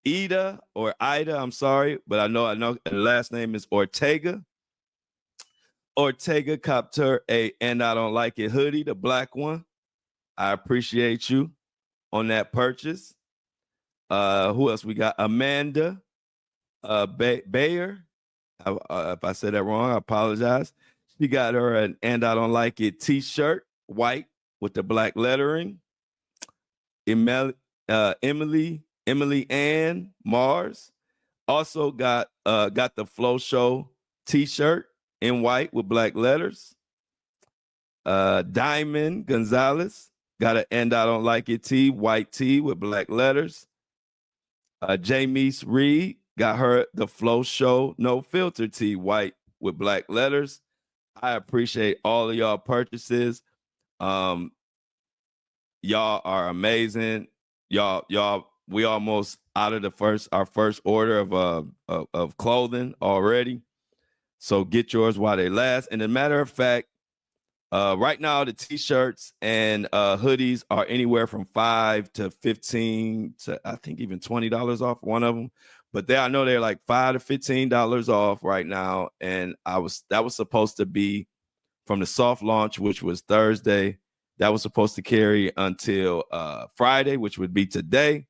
Ida, I'm sorry, but I know the last name is Ortega. Ortega copped her a And I Don't Like It hoodie, the black one. I appreciate you on that purchase. Who else we got? Amanda Bayer. If I said that wrong, I apologize. She got her an And I Don't Like It t-shirt, white with the black lettering. Emily Ann Mars also got the Flow Show t-shirt in white with black letters. Diamond Gonzalez got an And I Don't Like It tee, white tee with black letters. Jamise Reed got her the Flow Show No Filter tee, white with black letters. I appreciate all of y'all purchases. Y'all are amazing. Y'all, we almost out of our first order of clothing already. So get yours while they last. And as a matter of fact, right now the t-shirts and hoodies are anywhere from $5 to $15 to I think even $20 off one of them. But I know they're like $5 to $15 off right now. And that was supposed to be from the soft launch, which was Thursday. That was supposed to carry until Friday, which would be today.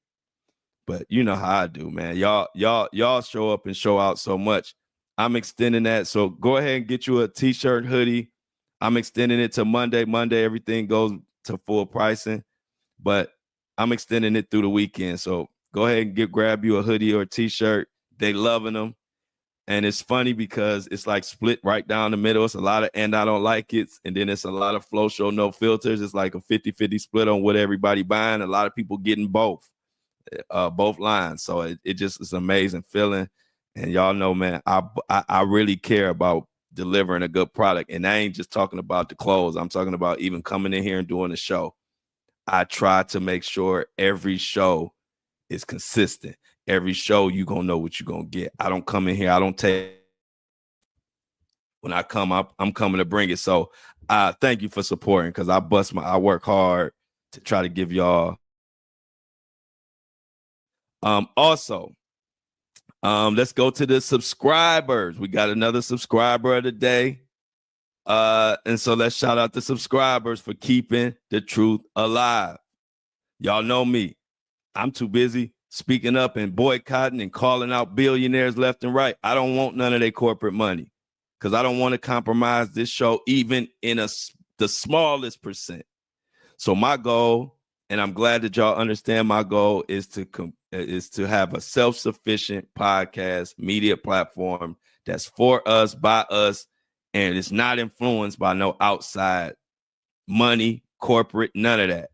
But you know how I do, man. Y'all show up and show out so much. I'm extending that. So go ahead and get you a t-shirt, hoodie. I'm extending it to Monday. Monday, everything goes to full pricing, but I'm extending it through the weekend. So go ahead and grab you a hoodie or a t-shirt. They loving them. And it's funny because it's like split right down the middle. It's a lot of And I Don't Like It. And then it's a lot of Flow Show No Filters. It's like a 50-50 split on what everybody buying. A lot of people getting both lines. So it just is an amazing feeling. And y'all know, man, I really care about delivering a good product. And I ain't just talking about the clothes. I'm talking about even coming in here and doing the show. I try to make sure every show is consistent. Every show, you're going to know what you're going to get. I don't come in here. I don't take. When I come up, I'm coming to bring it. So thank you for supporting, because I work hard to try to give y'all. Also, let's go to the subscribers. We got another subscriber of the day. And so let's shout out the subscribers for keeping the truth alive. Y'all know me. I'm too busy speaking up and boycotting and calling out billionaires left and right. I don't want none of their corporate money, because I don't want to compromise this show even in the smallest percent. So my goal, and I'm glad that y'all understand my goal, is to have a self-sufficient podcast media platform that's for us, by us, and it's not influenced by no outside money, corporate, none of that.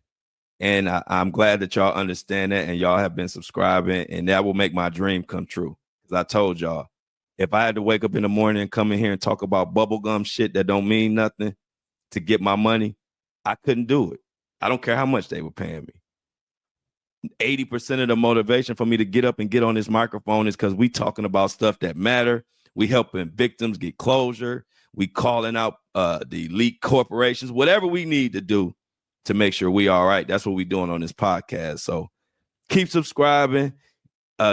And I'm glad that y'all understand that, and y'all have been subscribing, and that will make my dream come true. Because I told y'all, if I had to wake up in the morning and come in here and talk about bubblegum shit that don't mean nothing to get my money, I couldn't do it. I don't care how much they were paying me. 80% of the motivation for me to get up and get on this microphone is because we talking about stuff that matter. We helping victims get closure. We calling out the elite corporations, whatever we need to do to make sure we all right. That's what we doing on this podcast. So keep subscribing.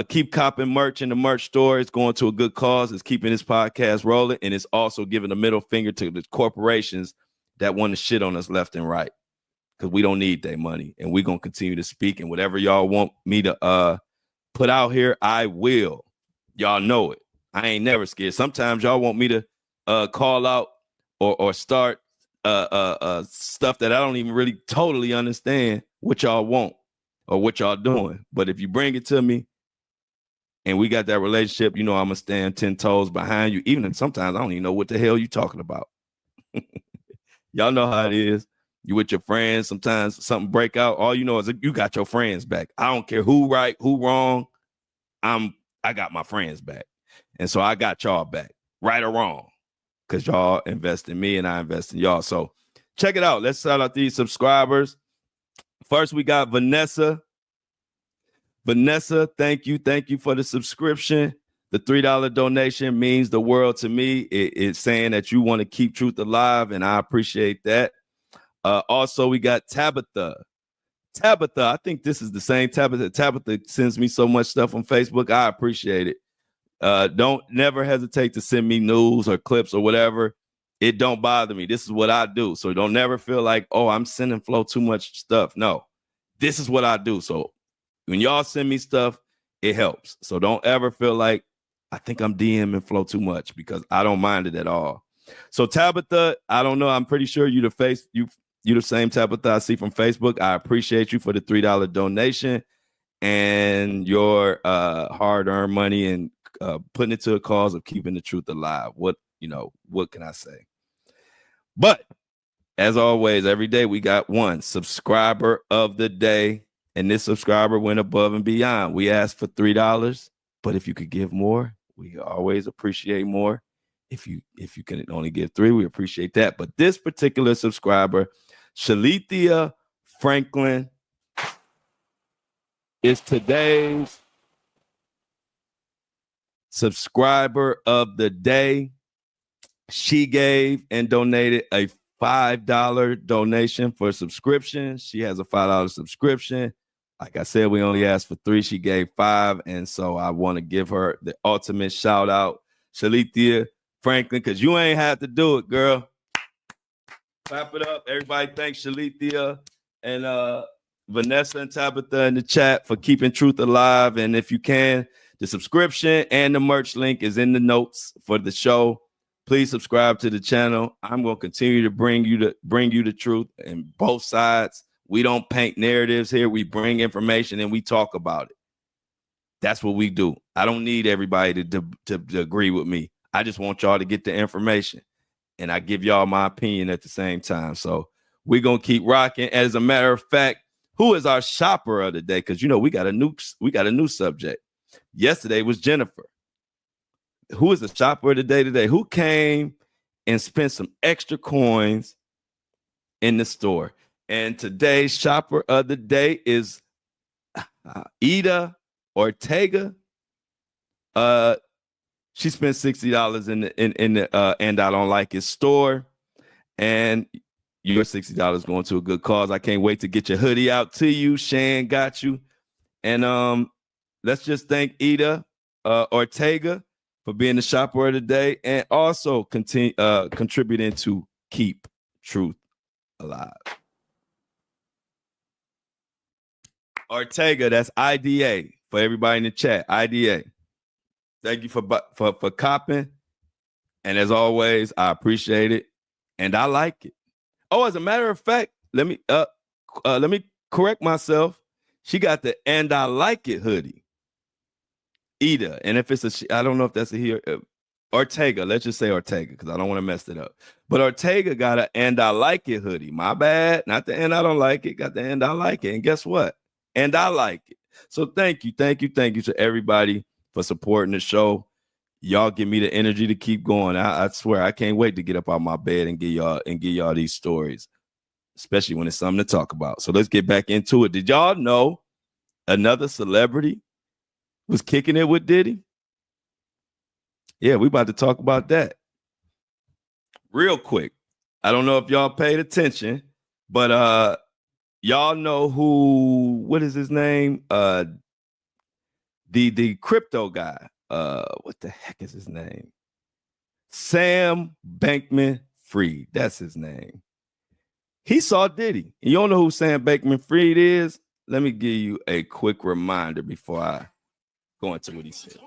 Keep copping merch in the merch store. It's going to a good cause. It's keeping this podcast rolling. And it's also giving a middle finger to the corporations that want to shit on us left and right, because we don't need their money. And we're going to continue to speak. And whatever y'all want me to put out here, I will. Y'all know it. I ain't never scared. Sometimes y'all want me to call out or start stuff that I don't even really totally understand what y'all want or what y'all doing. But if you bring it to me and we got that relationship, you know I'm going to stand 10 toes behind you. Even sometimes I don't even know what the hell you talking about. Y'all know how it is. You with your friends, sometimes something break out. All you know is you got your friends back. I don't care who right, who wrong. I got my friends back. And so I got y'all back, right or wrong, because y'all invest in me and I invest in y'all. So check it out. Let's shout out these subscribers. First, we got Vanessa. Vanessa, thank you. Thank you for the subscription. The $3 donation means the world to me. It's saying that you want to keep truth alive, and I appreciate that. Also, we got Tabitha. Tabitha, I think this is the same Tabitha. Tabitha sends me so much stuff on Facebook. I appreciate it. Don't never hesitate to send me news or clips or whatever. It don't bother me. This is what I do. So don't never feel like, oh, I'm sending Flo too much stuff. No, this is what I do. So when y'all send me stuff, it helps. So don't ever feel like I think I'm DMing Flo too much, because I don't mind it at all. So Tabitha, I don't know. I'm pretty sure you the same Tabitha I see from Facebook. I appreciate you for the $3 donation and your hard-earned money and putting it to a cause of keeping the truth alive. What can I say? But as always, every day we got one subscriber of the day, and this subscriber went above and beyond. We asked for $3, but if you could give more, we always appreciate more. If you can only give $3, we appreciate that. But this particular subscriber, Shalithia Franklin, is today's subscriber of the day. She gave and donated a $5 donation for subscription. She has a $5 subscription. Like I said, we only asked for $3. She gave $5. And so I want to give her the ultimate shout out, Shalithia Franklin, because you ain't had to do it, girl. Clap it up. Everybody thanks Shalithia and Vanessa and Tabitha in the chat for keeping truth alive. And if you can, the subscription and the merch link is in the notes for the show. Please subscribe to the channel. I'm going to continue to bring you the truth in both sides. We don't paint narratives here. We bring information and we talk about it. That's what we do. I don't need everybody to agree with me. I just want y'all to get the information, and I give y'all my opinion at the same time. So we're going to keep rocking. As a matter of fact, who is our shopper of the day? Because, we got a new subject. Yesterday was Jennifer. Who is the shopper of the day today? Who came and spend some extra coins in the store. And today's shopper of the day is Ida Ortega. She spent $60 in the And I Don't Like It store, and your $60 going to a good cause. I can't wait to get your hoodie out to you. Shan got you, and let's just thank Ida Ortega for being the shopper of the day, and also contributing to keep truth alive. Ortega, that's IDA for everybody in the chat. IDA. Thank you for copping. And as always, I appreciate it. And I like it. Oh, as a matter of fact, let me correct myself. She got the And I Like It hoodie. Ida. And if it's I don't know if that's a here. Ortega. Let's just say Ortega, because I don't want to mess it up. But Ortega got a And I Like It hoodie. My bad. Not the And I Don't Like It. Got the And I Like It. And guess what? And I like it. So thank you to everybody for supporting the show. Y'all give me the energy to keep going. I swear I can't wait to get up out my bed and give y'all these stories, especially when it's something to talk about. So let's get back into it. Did y'all know another celebrity was kicking it with Diddy? Yeah, we about to talk about that real quick. I don't know if y'all paid attention, but y'all know what is his name? The crypto guy. What the heck is his name? Sam Bankman-Fried. That's his name. He saw Diddy. You don't know who Sam Bankman-Fried is? Let me give you a quick reminder before I go into what he said.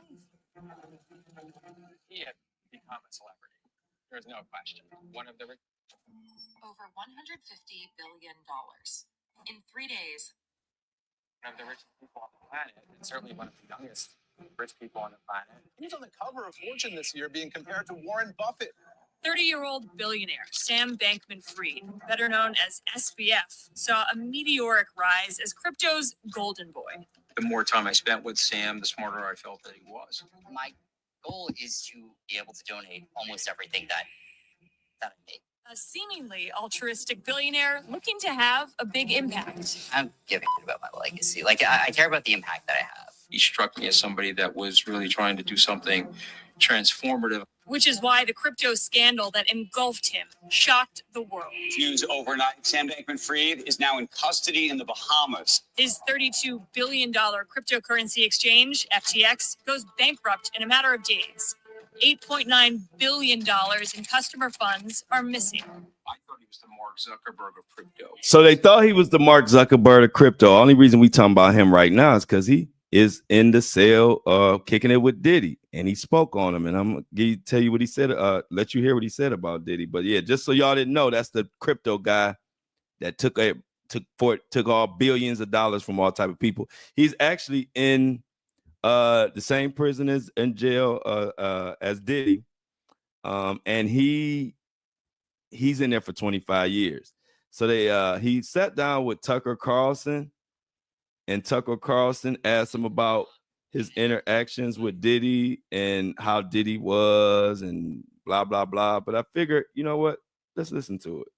He had become a celebrity. There's no question. One of the over $150 billion in 3 days. One of the richest people on the planet, and certainly one of the youngest rich people on the planet. He's on the cover of Fortune this year, being compared to Warren Buffett. 30-year-old billionaire Sam Bankman-Fried, better known as SBF, saw a meteoric rise as crypto's golden boy. The more time I spent with Sam, the smarter I felt that he was. My goal is to be able to donate almost everything that I make. A seemingly altruistic billionaire looking to have a big impact. I'm giving about my legacy. Like, I care about the impact that I have. He struck me as somebody that was really trying to do something transformative. Which is why the crypto scandal that engulfed him shocked the world. News overnight, Sam Bankman-Fried is now in custody in the Bahamas. His $32 billion cryptocurrency exchange, FTX, goes bankrupt in a matter of days. $8.9 billion in customer funds are missing. I thought he was the Mark Zuckerberg of crypto. So they thought he was the Mark Zuckerberg of crypto. Only reason we talking about him right now is because he is in the sale of kicking it with Diddy, and he spoke on him. And I'm gonna tell you what he said. Let you hear what he said about Diddy. But yeah, just so y'all didn't know, that's the crypto guy that took all billions of dollars from all type of people. He's actually in the same prison as in jail as Diddy, and he's in there for 25 years. So he sat down with Tucker Carlson, and Tucker Carlson asked him about his interactions with Diddy and how Diddy was and blah blah blah. But I figured, you know what? Let's listen to it.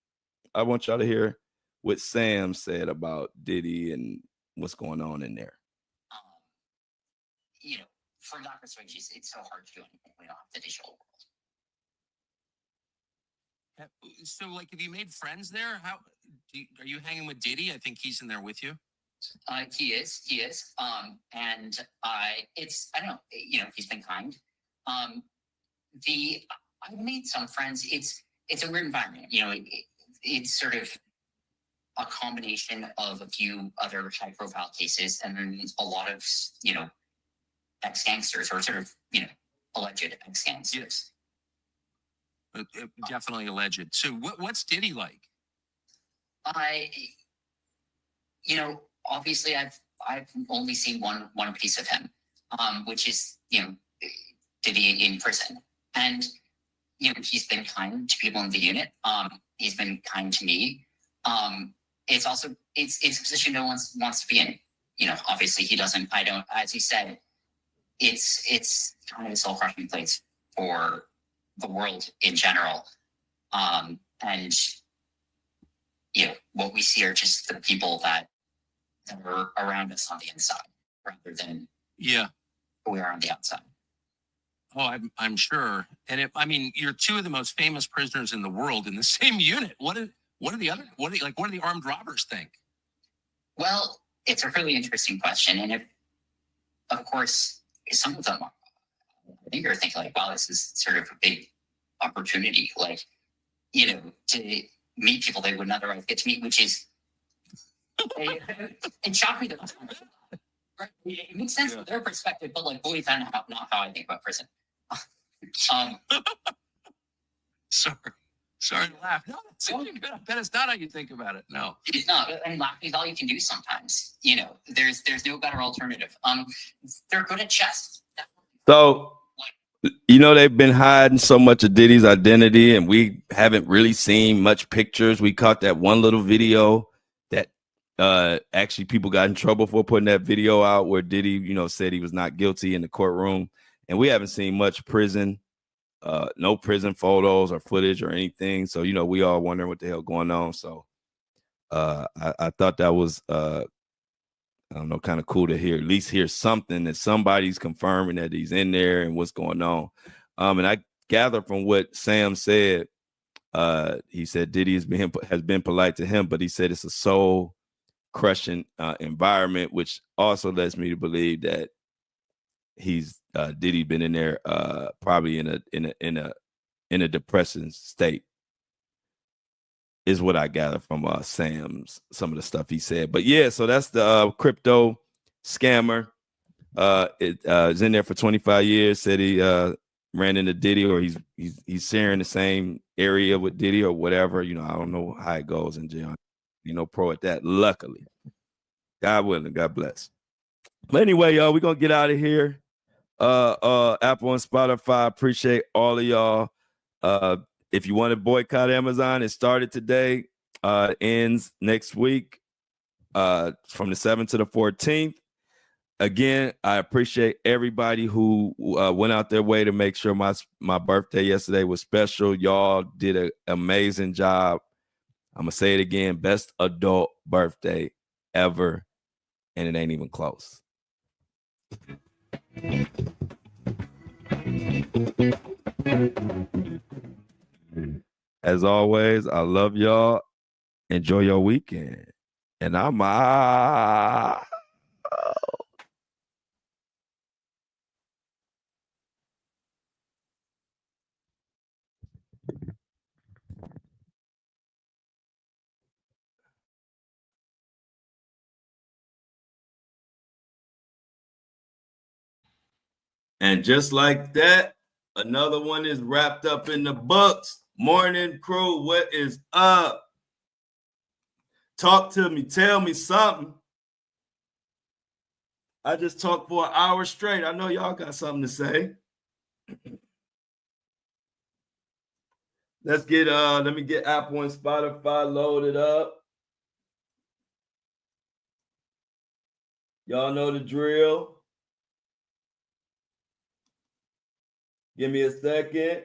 I want y'all to hear what Sam said about Diddy and what's going on in there. You know, for Dr. Switches, it's so hard to do anything we don't have the digital world. So, like, have you made friends there? Are you hanging with Diddy? I think he's in there with you. He is. And I don't know, you know, he's been kind. I've made some friends. It's a weird environment. You know, it's sort of a combination of a few other high profile cases and then a lot of, you know, ex-gangsters or sort of, you know, alleged ex-gangsters. Yes. Definitely alleged. So what's Diddy like? You know, obviously I've only seen one piece of him, which is, you know, Diddy in prison. And, you know, he's been kind to people in the unit. He's been kind to me. It's also, it's a position no one wants to be in. You know, obviously I don't, as he said, it's kind of a soul-crushing place for the world in general. And what we see are just the people that are around us on the inside, rather than who we are on the outside. Oh, I'm sure. And you're two of the most famous prisoners in the world in the same unit. What do the armed robbers think? Well, it's a really interesting question. And of course, some of them, I think, are thinking like, wow, this is sort of a big opportunity, to meet people they wouldn't otherwise get to meet, which is, it shocked me that it makes sense from their perspective, but boy, that's not how I think about prison. Sorry to laugh. No, I bet it's not how you think about it. No, it's not. And laughing is all you can do sometimes. There's no better alternative. They're good at chess. So, they've been hiding so much of Diddy's identity, and we haven't really seen much pictures. We caught that one little video that actually people got in trouble for putting that video out where Diddy, said he was not guilty in the courtroom, and we haven't seen much prison. No prison photos or footage or anything. So, we all wondering what the hell going on. So I thought that was, I don't know, kind of cool to at least hear something that somebody's confirming that he's in there and what's going on. And I gather from what Sam said, he said Diddy has been polite to him, but he said it's a soul crushing environment, which also lets me to believe that he's Diddy been in there probably in a depressing state, is what I gather from Sam's some of the stuff he said. But yeah, so that's the crypto scammer. Is in there for 25 years. Said he ran into Diddy, or he's sharing the same area with Diddy or whatever. I don't know how it goes in jail. Pro at that. Luckily, God willing, God bless. But anyway, y'all, we're gonna get out of here. Apple and Spotify, appreciate all of y'all. If you want to boycott Amazon, it started today, ends next week, from the 7th to the 14th. Again, I appreciate everybody who went out their way to make sure my birthday yesterday was special. Y'all did an amazing job. I'm gonna say it again, best adult birthday ever, and it ain't even close. As always, I love y'all. Enjoy your weekend. And I'm out. And just like that, another one is wrapped up in the books. Morning crew, what is up? Talk to me. Tell me something. I just talked for an hour straight. I know y'all got something to say. Let me get Apple and Spotify loaded up. Y'all know the drill. Give me a second.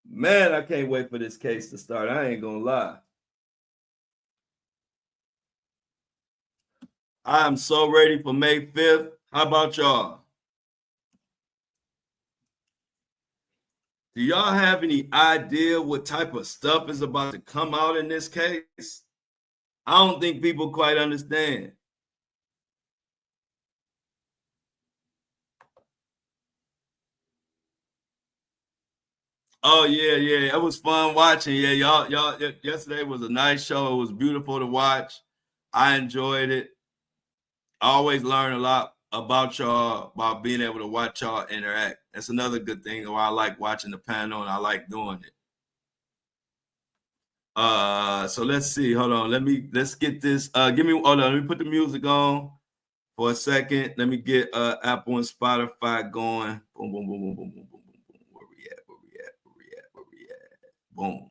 Man, I can't wait for this case to start. I ain't gonna lie. I am so ready for May 5th. How about y'all? Do y'all have any idea what type of stuff is about to come out in this case? I don't think people quite understand. Oh yeah. It was fun watching. Yeah, y'all. Yesterday was a nice show. It was beautiful to watch. I enjoyed it. I always learn a lot about y'all, about being able to watch y'all interact. That's another good thing why I like watching the panel and I like doing it. So let's see. Hold on. Let's get this. Hold on. Let me put the music on for a second. Let me get Apple and Spotify going. Boom, boom, boom, boom, boom, boom, boom, boom. Where we at? Boom.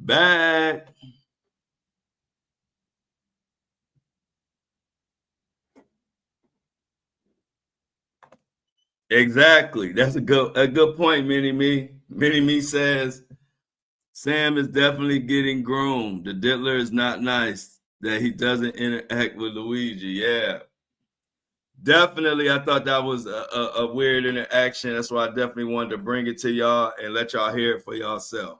Back. Exactly. That's a good point, Mini Me. Mini Me says Sam is definitely getting groomed. The diddler is not nice that he doesn't interact with Luigi. Yeah. Definitely, I thought that was a weird interaction. That's why I definitely wanted to bring it to y'all and let y'all hear it for yourself.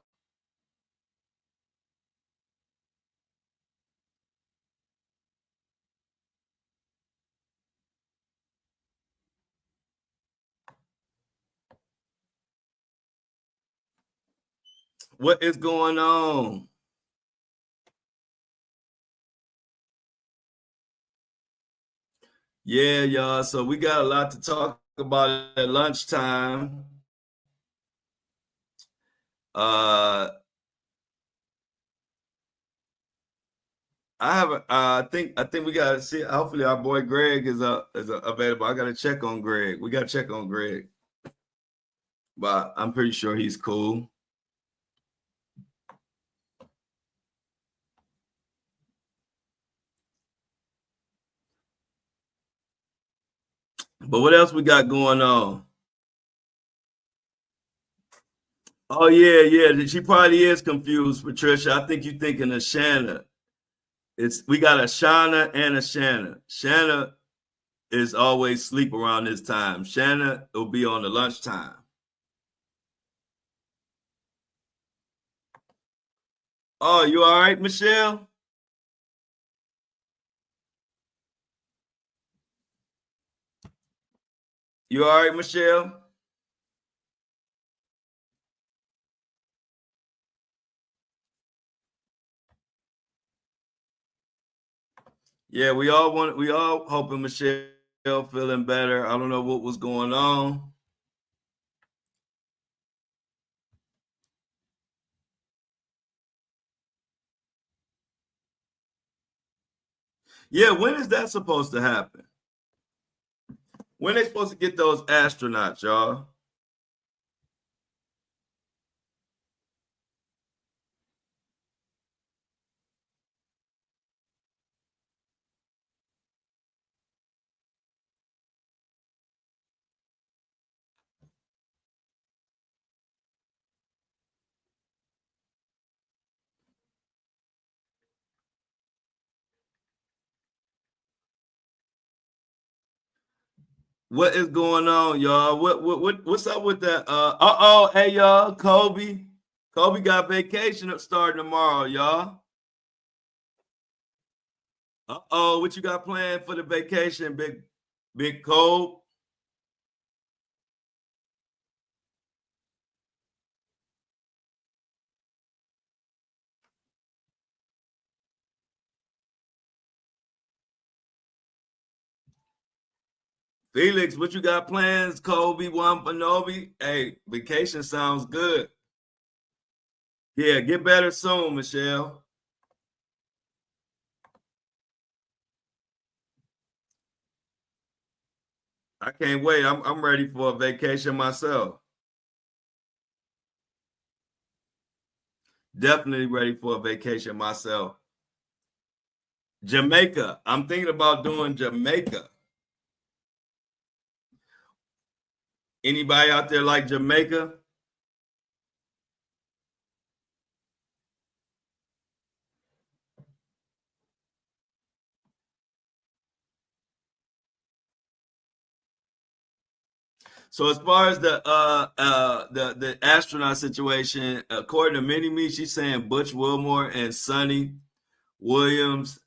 What is going on? Yeah, y'all. So we got a lot to talk about at lunchtime. I haven't. I think we gotta see. Hopefully, our boy Greg is available. I gotta check on Greg. We gotta check on Greg, but I'm pretty sure he's cool. But what else we got going on? Oh yeah. She probably is confused, Patricia. I think you're thinking of Shanna. We got a Shauna and a Shanna. Shanna is always sleep around this time. Shanna will be on the lunchtime. Oh, you all right, Michelle? You all right, Michelle? Yeah, we all hoping Michelle feeling better. I don't know what was going on. Yeah, when is that supposed to happen? When they supposed to get those astronauts, y'all? What is going on, y'all? What's up with that? Hey y'all, Kobe. Kobe got vacation starting tomorrow, y'all. What you got planned for the vacation, Big Cole? Felix, what you got plans? Kobe, Wampanobi? Hey, vacation sounds good. Yeah, get better soon, Michelle. I can't wait. I'm ready for a vacation myself. Definitely ready for a vacation myself. Jamaica. I'm thinking about doing Jamaica. Anybody out there like Jamaica? So as far as the astronaut situation, according to Mini Me, she's saying Butch Wilmore and Sonny Williams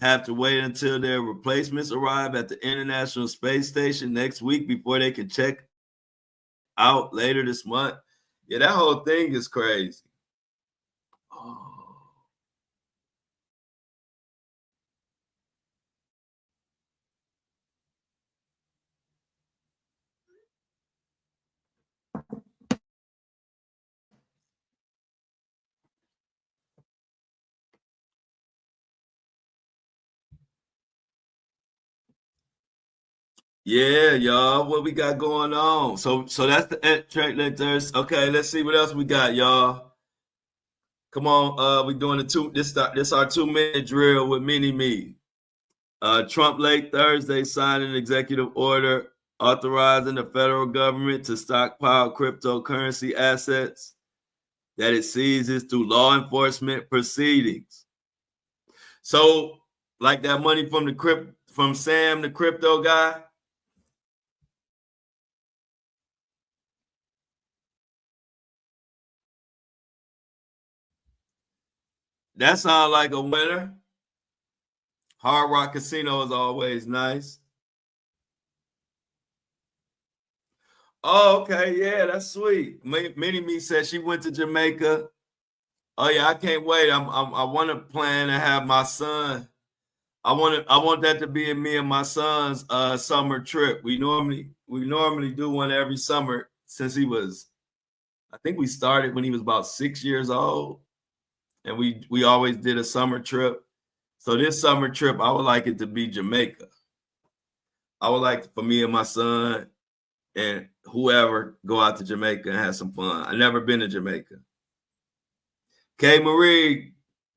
have to wait until their replacements arrive at the International Space Station next week before they can check out later this month. Yeah, that whole thing is crazy. Oh. Yeah, y'all. What we got going on? So that's the track letters. Okay, let's see what else we got, y'all. Come on, we doing this our 2-minute drill with Mini Me. Trump late Thursday signed an executive order authorizing the federal government to stockpile cryptocurrency assets that it seizes through law enforcement proceedings. So, like that money from Sam, the crypto guy. That sounds like a winner. Hard Rock Casino is always nice. Oh, okay. Yeah, that's sweet. Mini Me said she went to Jamaica. Oh yeah, I can't wait. I want to plan to have my son. I want that to be me and my son's summer trip. We normally do one every summer since he was, I think we started when he was about 6 years old, and we always did a summer trip. So this summer trip, I would like it to be Jamaica. I would like for me and my son and whoever go out to Jamaica and have some fun. I've never been to Jamaica. K Marie,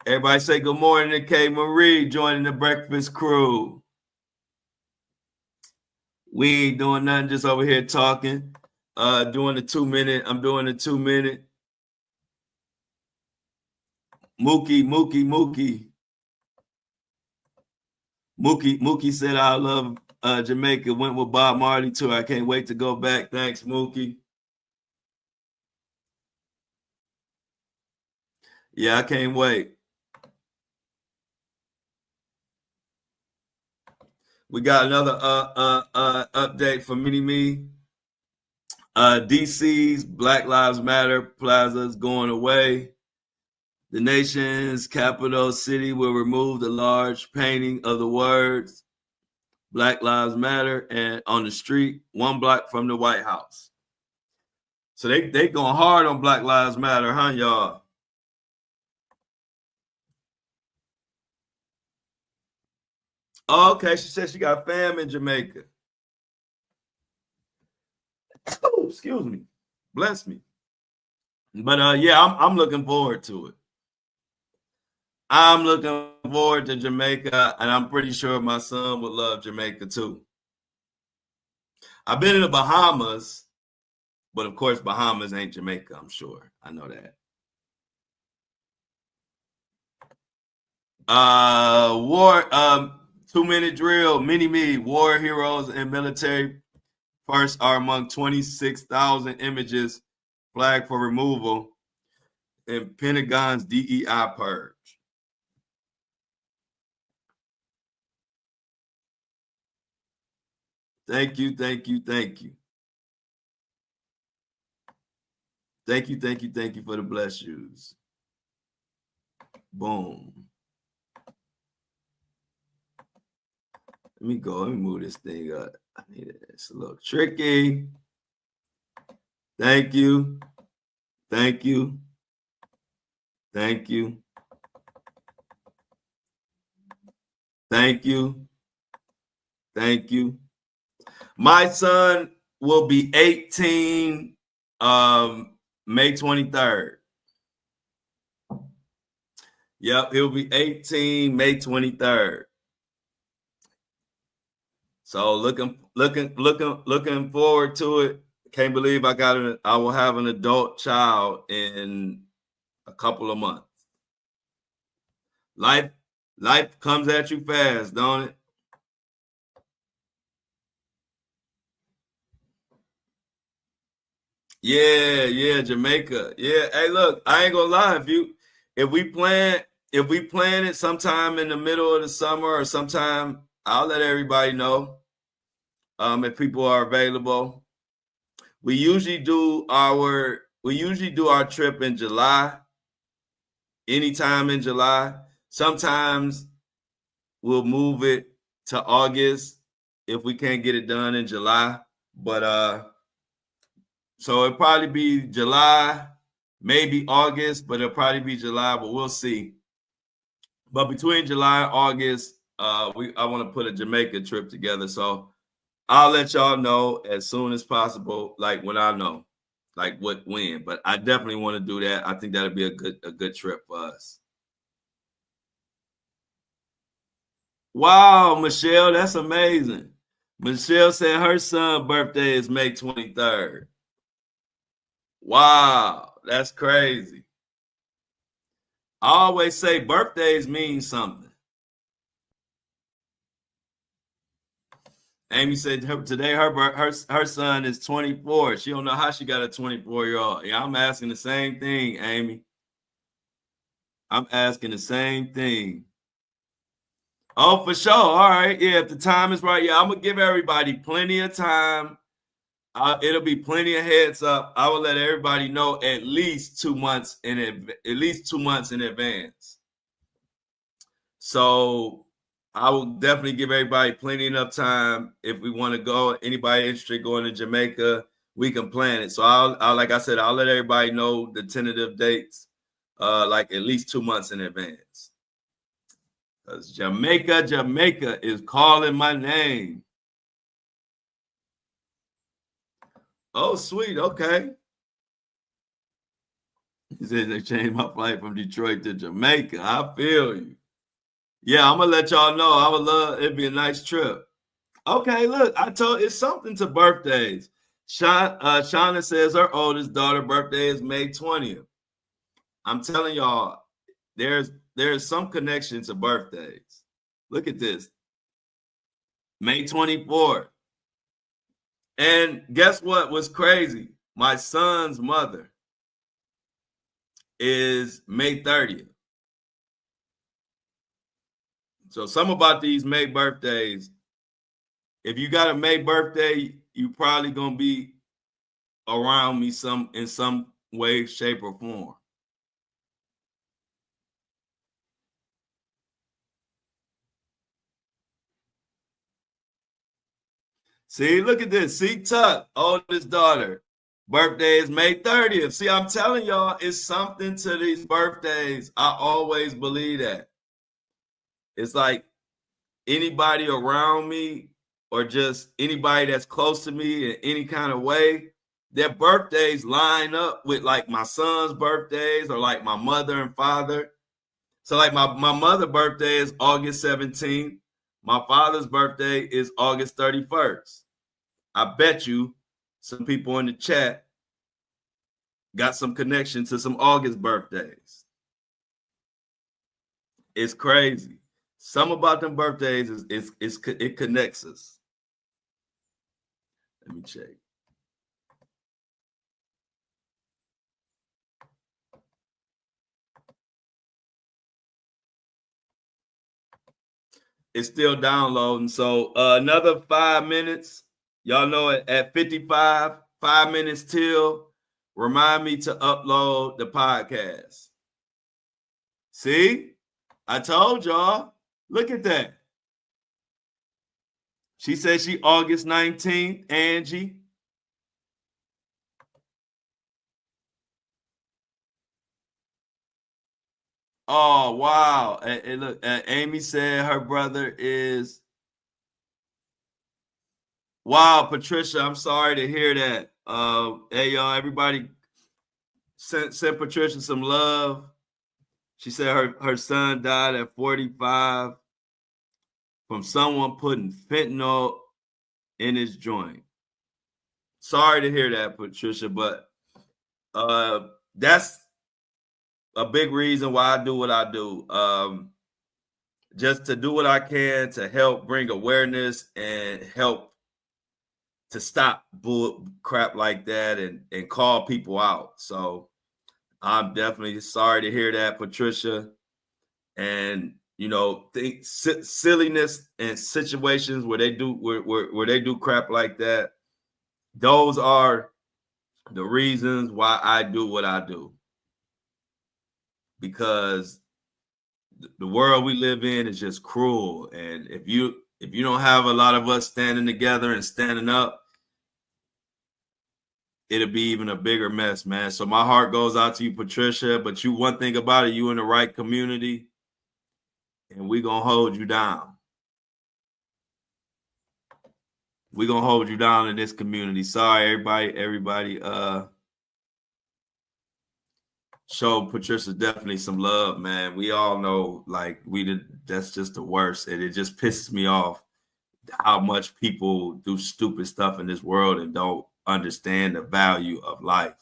everybody say good morning to K Marie joining the breakfast crew. We ain't doing nothing, just over here talking. Doing the 2-minute. I'm doing the 2-minute. Mookie said I love Jamaica. Went with Bob Marley too. I can't wait to go back. Thanks, Mookie. Yeah, I can't wait. We got another update from Mini Me. DC's Black Lives Matter Plaza is going away. The nation's capital city will remove the large painting of the words Black Lives Matter and on the street 1 block from the White House. So they going hard on Black Lives Matter, huh, y'all? Oh, okay, she said she got fam in Jamaica. Oh, excuse me. Bless me. But yeah, I'm looking forward to it. I'm looking forward to Jamaica, and I'm pretty sure my son would love Jamaica too. I've been in the Bahamas, but of course, Bahamas ain't Jamaica, I'm sure. I know that. War 2-minute drill, Mini Me, war heroes and military first are among 26,000 images flagged for removal in Pentagon's DEI purge. Thank you. Thank you for the bless yous. Boom. Let me move this thing up. I need it. It's a little tricky. Thank you. My son will be 18 May 23rd. Yep, he'll be 18 May 23rd. So looking forward to it. Can't believe I will have an adult child in a couple of months. Life comes at you fast, don't it? Yeah, Jamaica. Yeah, hey, look, I ain't gonna lie. If we plan it sometime in the middle of the summer or sometime, I'll let everybody know. If people are available. We usually do our trip in July. Anytime in July. Sometimes we'll move it to August if we can't get it done in July. But so it'll probably be July, maybe August, but it'll probably be July, but we'll see. But between July and August, I want to put a Jamaica trip together. So I'll let y'all know as soon as possible, like when I know. like when. But I definitely want to do that. I think that'll be a good trip for us. Wow, Michelle, that's amazing. Michelle said her son's birthday is May 23rd. Wow, that's crazy. I always say birthdays mean something. Amy said today her son is 24. She don't know how she got a 24-year-old. Yeah, I'm asking the same thing, Amy. I'm asking the same thing. Oh, for sure. All right. Yeah, if the time is right. Yeah, I'm gonna give everybody plenty of time. It'll be plenty of heads up. I will let everybody know at least 2 months in advance. So I will definitely give everybody plenty enough time. If we want to go, anybody interested going to Jamaica, we can plan it. So I'll like I said, I'll let everybody know the tentative dates, like at least 2 months in advance. Because Jamaica is calling my name. Oh, sweet. Okay. He said they changed my flight from Detroit to Jamaica. I feel you. Yeah, I'm gonna let y'all know. I would love it'd be a nice trip. Okay, look, I told it's something to birthdays. Shauna says her oldest daughter's birthday is May 20th. I'm telling y'all, there's some connection to birthdays. Look at this. May 24th. And guess what was crazy? My son's mother is May 30th. So some about these May birthdays, if you got a May birthday, you probably gonna be around me in some way, shape, or form. See, look at this. See, Tuck, oldest daughter, birthday is May 30th. See, I'm telling y'all, it's something to these birthdays. I always believe that. It's like anybody around me or just anybody that's close to me in any kind of way, their birthdays line up with like my son's birthdays or like my mother and father. So like my mother's birthday is August 17th. My father's birthday is August 31st. I bet you some people in the chat got some connection to some August birthdays. It's crazy. Some about them birthdays it connects us. Let me check. It's still downloading. So another 5 minutes. Y'all know it at 55, 5 minutes till. Remind me to upload the podcast. See? I told y'all. Look at that. She said she August 19th, Angie. Oh, wow. And look, Amy said her brother is. Wow, Patricia, I'm sorry to hear that. Hey, y'all, everybody sent Patricia some love. She said her son died at 45 from someone putting fentanyl in his joint. Sorry to hear that, Patricia, but that's a big reason why I do what I do. Just to do what I can to help bring awareness and help to stop bull crap like that and call people out. So I'm definitely sorry to hear that, Patricia. And you know, silliness and situations where they do where they do crap like that, those are the reasons why I do what I do. Because the world we live in is just cruel, and if you don't have a lot of us standing together and standing up, it'll be even a bigger mess, man. So my heart goes out to you, Patricia. But you, one thing about it, you in the right community, and we're gonna hold you down. We're gonna hold you down in this community. Sorry, everybody. show Patricia definitely some love, man. We all know, like, that's just the worst. And it just pisses me off how much people do stupid stuff in this world and don't understand the value of life.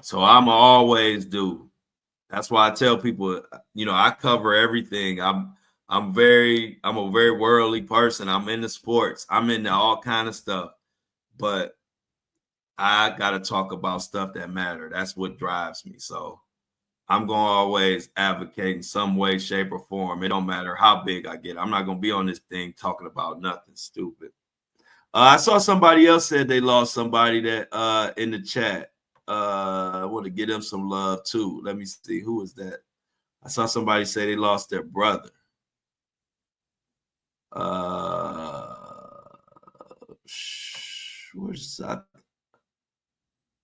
So I'm always do. That's why I tell people, I cover everything. I'm a very worldly person. I'm into sports. I'm into all kind of stuff. But I gotta talk about stuff that matter. That's what drives me. So I'm gonna always advocate in some way, shape, or form. It don't matter how big I get. I'm not gonna be on this thing talking about nothing stupid. I saw somebody else said they lost somebody that in the chat. I want to give them some love too. Let me see, who is that? I saw somebody say they lost their brother.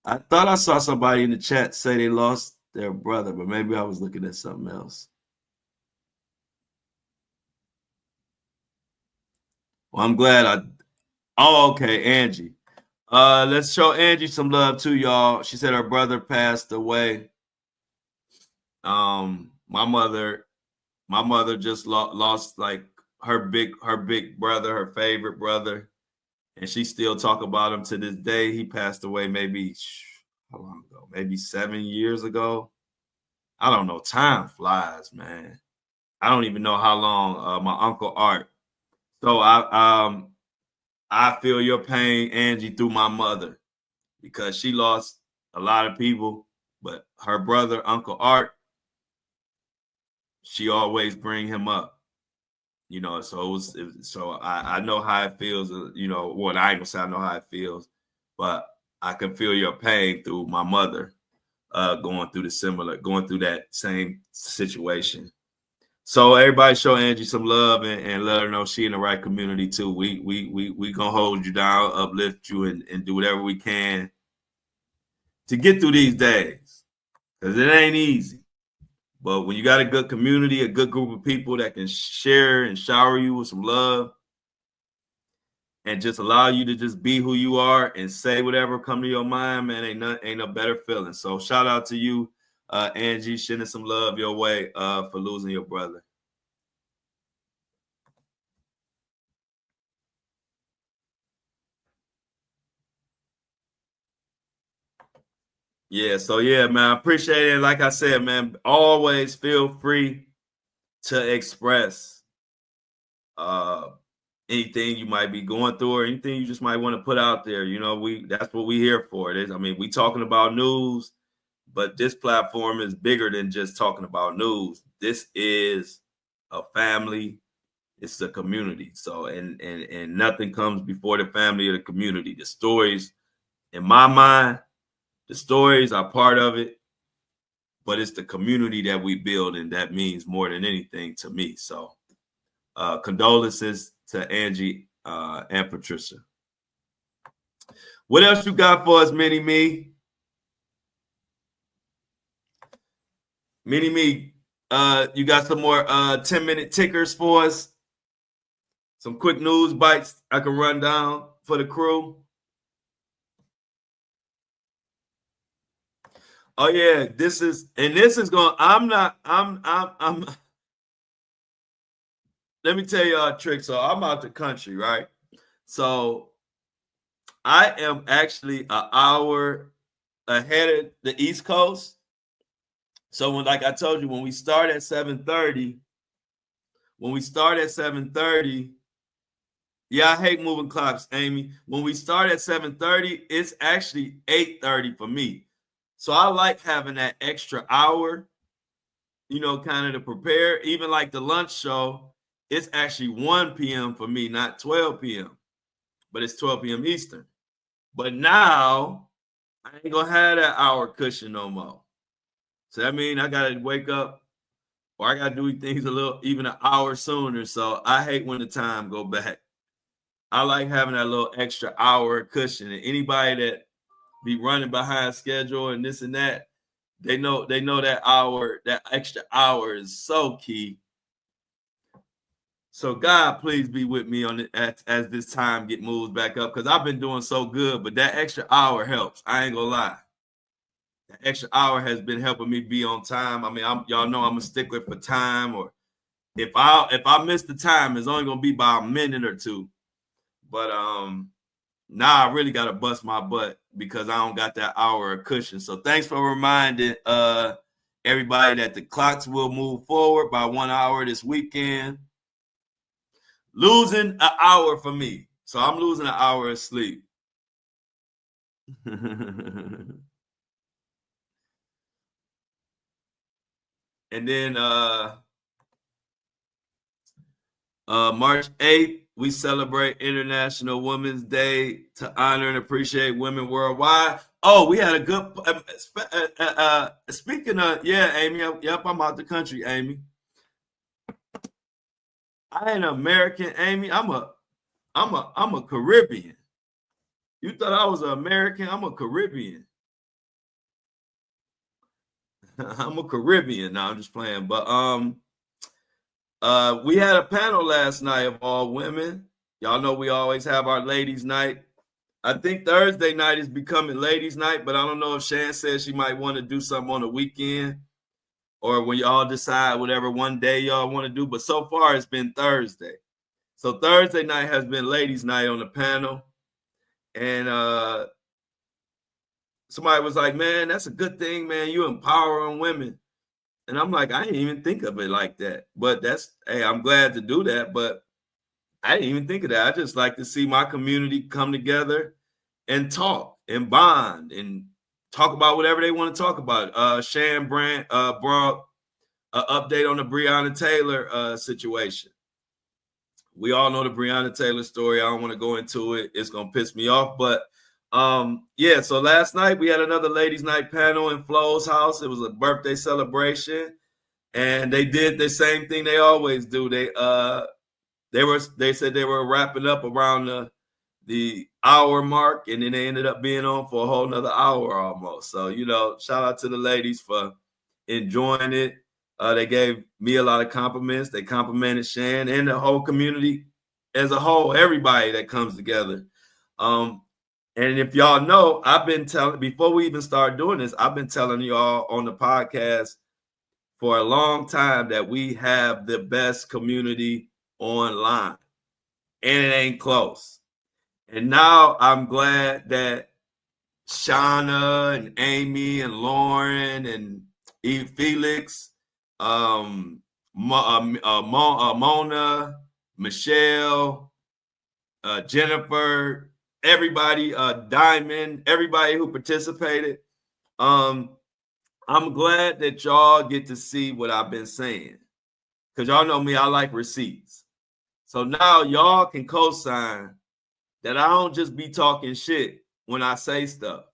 I thought I saw somebody in the chat say they lost their brother, but maybe I was looking at something else. Well, I'm glad okay, Angie. Let's show Angie some love too, y'all. She said her brother passed away. My mother just lost like her big brother, her favorite brother, and she still talk about him to this day. He passed away maybe how long ago? Maybe 7 years ago. I don't know. Time flies, man. I don't even know how long. My uncle Art. So I feel your pain, Angie, through my mother, because she lost a lot of people, but her brother, Uncle Art, she always bring him up, so I know how it feels, what I ain't gonna say I know how it feels, but I can feel your pain through my mother, going through that same situation. So everybody show Angie some love and let her know she in the right community too. We gonna hold you down, uplift you, and do whatever we can to get through these days, because it ain't easy. But when you got a good community, a good group of people that can share and shower you with some love and just allow you to just be who you are and say whatever come to your mind, man, ain't no better feeling. So shout out to you, Angie, sending some love your way for losing your brother. Yeah, so yeah, man, I appreciate it. Like I said, man, always feel free to express anything you might be going through or anything you just might want to put out there. That's what we here for. We talking about news, but this platform is bigger than just talking about news. This is a family. It's a community. So and nothing comes before the family or the community. The stories, in my mind, the stories are part of it, but it's the community that we build, and that means more than anything to me. So condolences to Angie and Patricia. What else you got for us, Mini Me? Mini Me, you got some more 10-minute tickers for us? Some quick news bites I can run down for the crew? Oh yeah, this is going. Let me tell y'all a trick. So I'm out the country, right? So I am actually an hour ahead of the East Coast. So like I told you, when we start at 7:30, yeah, I hate moving clocks, Amy. When we start at 7:30, it's actually 8:30 for me. So I like having that extra hour, kind of to prepare. Even like the lunch show, it's actually 1 p.m. for me, not 12 p.m., but it's 12 p.m. Eastern. But now I ain't gonna have that hour cushion no more. So that means I gotta wake up, or I gotta do things even an hour sooner. So I hate when the time go back. I like having that little extra hour cushion. And anybody that be running behind schedule and this and that, they know that extra hour is so key. So God, please be with me on it as this time moves back up, because I've been doing so good, but that extra hour helps. I ain't gonna lie. That extra hour has been helping me be on time. I mean, y'all know I'm a stickler for time, or if I miss the time, it's only gonna be by a minute or two. But now I really gotta bust my butt because I don't got that hour of cushion. So thanks for reminding everybody that the clocks will move forward by 1 hour this weekend. Losing an hour for me. So I'm losing an hour of sleep. And then March 8th, we celebrate International Women's Day to honor and appreciate women worldwide. Oh, we had a good speaking of, yeah, Amy. Yep, I'm out the country, Amy. I ain't American, Amy. I'm a Caribbean. You thought I was an American? I'm a Caribbean. I'm a Caribbean. No, I'm just playing. But we had a panel last night of all women. Y'all know we always have our ladies' night. I think Thursday night is becoming ladies' night, but I don't know if Shan says she might want to do something on the weekend or when y'all decide whatever one day y'all want to do. But so far, it's been Thursday. So Thursday night has been ladies' night on the panel. And somebody was like, man, that's a good thing, man. You empowering women. And I'm like, I didn't even think of it like that. But hey, I'm glad to do that. But I didn't even think of that. I just like to see my community come together and talk and bond and talk about whatever they want to talk about. Shan Brandt brought an update on the Breonna Taylor situation. We all know the Breonna Taylor story. I don't want to go into it. It's going to piss me off. But yeah, so last night we had another ladies' night panel in Flo's house. It was a birthday celebration. And they did the same thing they always do. They said they were wrapping up around the hour mark, and then they ended up being on for a whole nother hour almost. So, shout out to the ladies for enjoying it. They gave me a lot of compliments. They complimented Shan and the whole community as a whole, everybody that comes together. And if y'all know, I've been telling, before we even start doing this, I've been telling y'all on the podcast for a long time that we have the best community online, and it ain't close. And now I'm glad that Shauna and Amy and Lauren and Felix, Mona, Michelle, Jennifer, everybody, Diamond, everybody who participated. I'm glad that y'all get to see what I've been saying, because y'all know me, I like receipts. So now y'all can co-sign that I don't just be talking shit when I say stuff.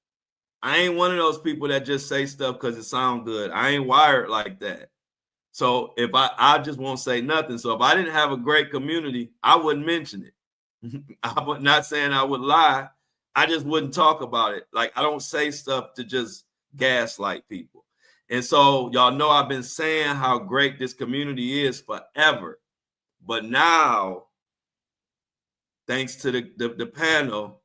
I ain't one of those people that just say stuff because it sounds good. I ain't wired like that. So if I just won't say nothing. So if I didn't have a great community, I wouldn't mention it. I'm not saying I would lie. I just wouldn't talk about it. Like, I don't say stuff to just gaslight people. And so y'all know I've been saying how great this community is forever. But now, thanks to the panel,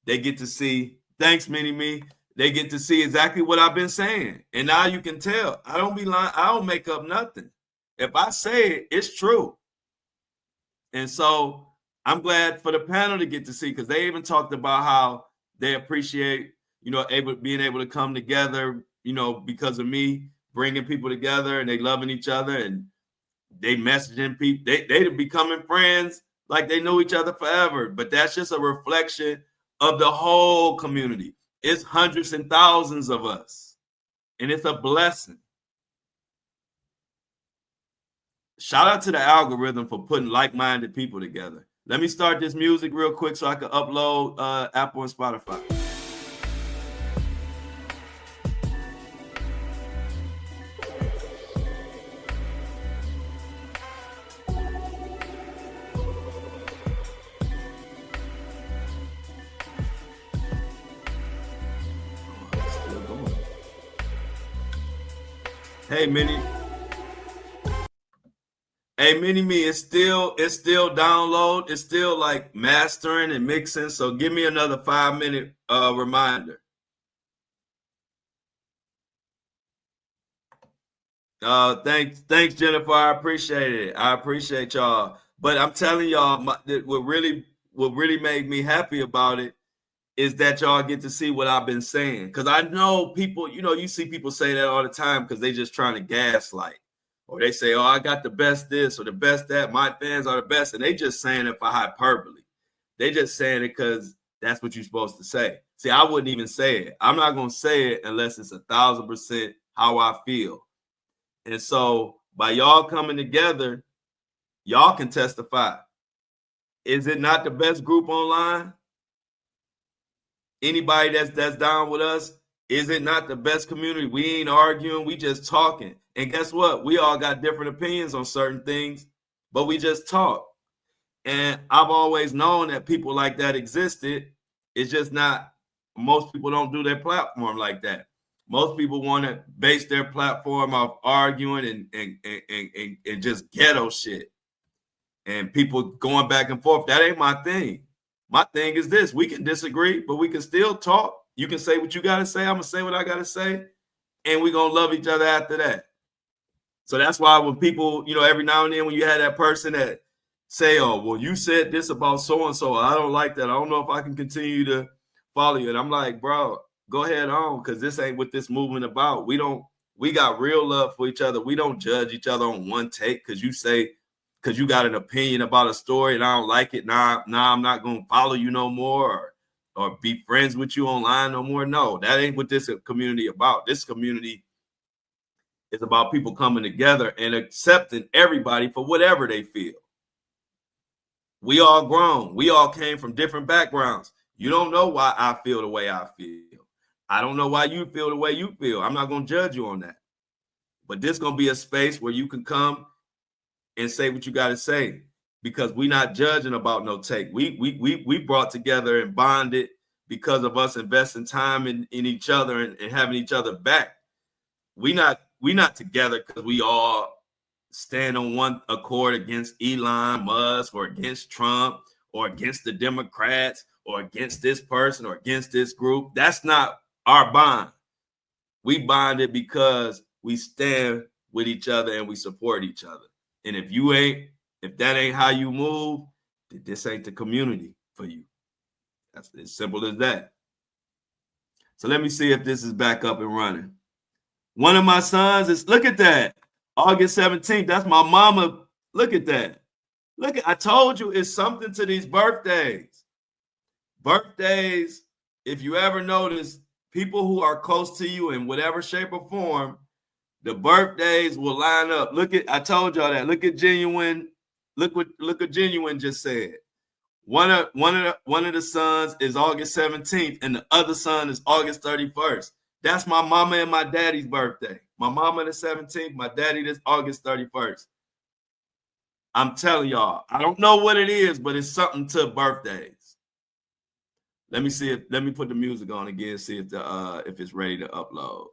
they get to see, thanks, Mini-Me, they get to see exactly what I've been saying. And now you can tell. I don't be lying. I don't make up nothing. If I say it, it's true. And so I'm glad for the panel to get to see, because they even talked about how they appreciate, being able to come together, because of me bringing people together, and they loving each other, and they messaging people. They becoming friends like they knew each other forever. But that's just a reflection of the whole community. It's hundreds and thousands of us, and it's a blessing. Shout out to the algorithm for putting like-minded people together. Let me start this music real quick so I can upload Apple and Spotify. Hey, Minnie. Hey, Hey, Mini Me, it's still download. It's still like mastering and mixing. So give me another 5-minute reminder. Thanks, Jennifer. I appreciate it. I appreciate y'all. But I'm telling y'all, what really made me happy about it is that y'all get to see what I've been saying. Because I know people, you see people say that all the time because they just trying to gaslight. Or they say, oh, I got the best this or the best that. My fans are the best. And they just saying it for hyperbole. They just saying it because that's what you're supposed to say. See, I wouldn't even say it. I'm not going to say it unless it's 1,000% how I feel. And so by y'all coming together, y'all can testify. Is it not the best group online? Anybody that's down with us, is it not the best community? We ain't arguing, we just talking. And guess what? We all got different opinions on certain things, but we just talk. And I've always known that people like that existed. It's just not, most people don't do their platform like that. Most people want to base their platform off arguing and just ghetto shit. And people going back and forth. That ain't my thing. My thing is this. We can disagree, but we can still talk. You can say what you got to say. I'm going to say what I got to say. And we're going to love each other after that. So that's why when people, every now and then when you have that person that say, oh, well, you said this about so-and-so. I don't like that. I don't know if I can continue to follow you. And I'm like, bro, go ahead on, because this ain't what this movement about. We got real love for each other. We don't judge each other on one take because you got an opinion about a story and I don't like it. Nah, I'm not going to follow you no more or be friends with you online no more. No, that ain't what this community about. This community is about people coming together and accepting everybody for whatever they feel. We all grown. We all came from different backgrounds. You don't know why I feel the way I feel. I don't know why you feel the way you feel. I'm not going to judge you on that. But this is going to be a space where you can come and say what you got to say, because we're not judging about no take. We brought together and bonded because of us investing time in each other and having each other back. We not together because we all stand on one accord against Elon Musk or against Trump or against the Democrats or against this person or against this group. That's not our bond. We bonded because we stand with each other and we support each other. And if that ain't how you move, this ain't the community for you. That's as simple as that. So let me see if this is back up and running. One of my sons is, look at that, August 17th. That's my mama. Look at that. I told you it's something to these birthdays. Birthdays, if you ever notice, people who are close to you in whatever shape or form, the birthdays will line up. I told y'all that. Look at Genuine. Look what Genuine just said. One of the sons is August 17th, and the other son is August 31st. That's my mama and my daddy's birthday. My mama the 17th, my daddy this August 31st. I'm telling y'all, I don't know what it is, but it's something to birthdays. Let me put the music on again, see if it's ready to upload.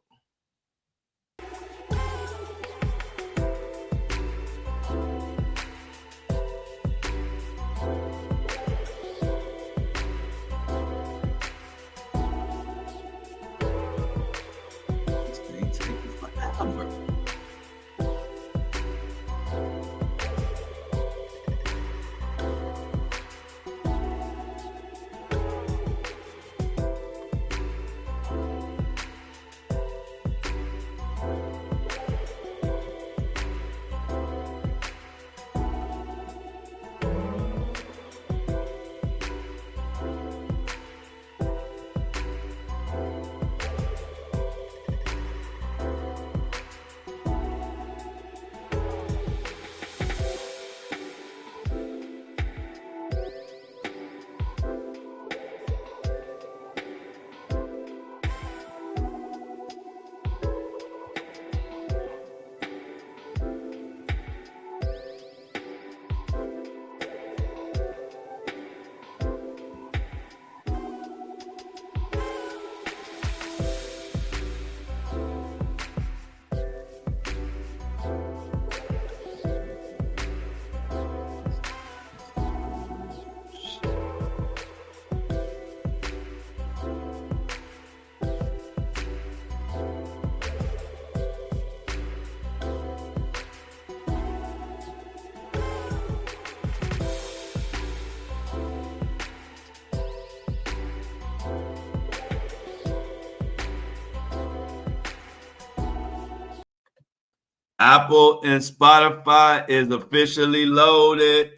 Apple and Spotify is officially loaded.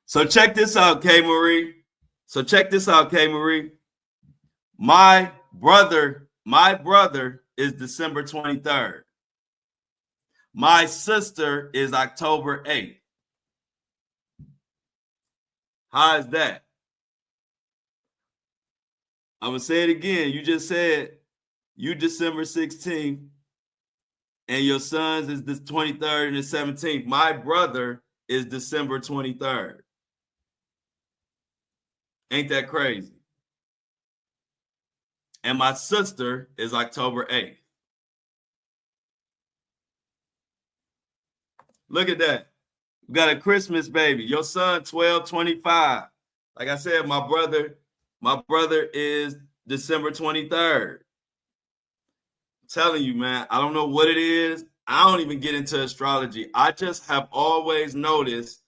So check this out, K. Marie. My brother is December 23rd. My sister is October 8th. How is that? I'm going to say it again. You just said you December 16th and your son's is the 23rd and the 17th. My brother is December 23rd. Ain't that crazy? And my sister is October 8th. Look at that. We got a Christmas baby. Your son, 12/25. Like I said, my brother is December 23rd. I'm telling you, man, I don't know what it is. I don't even get into astrology. I just have always noticed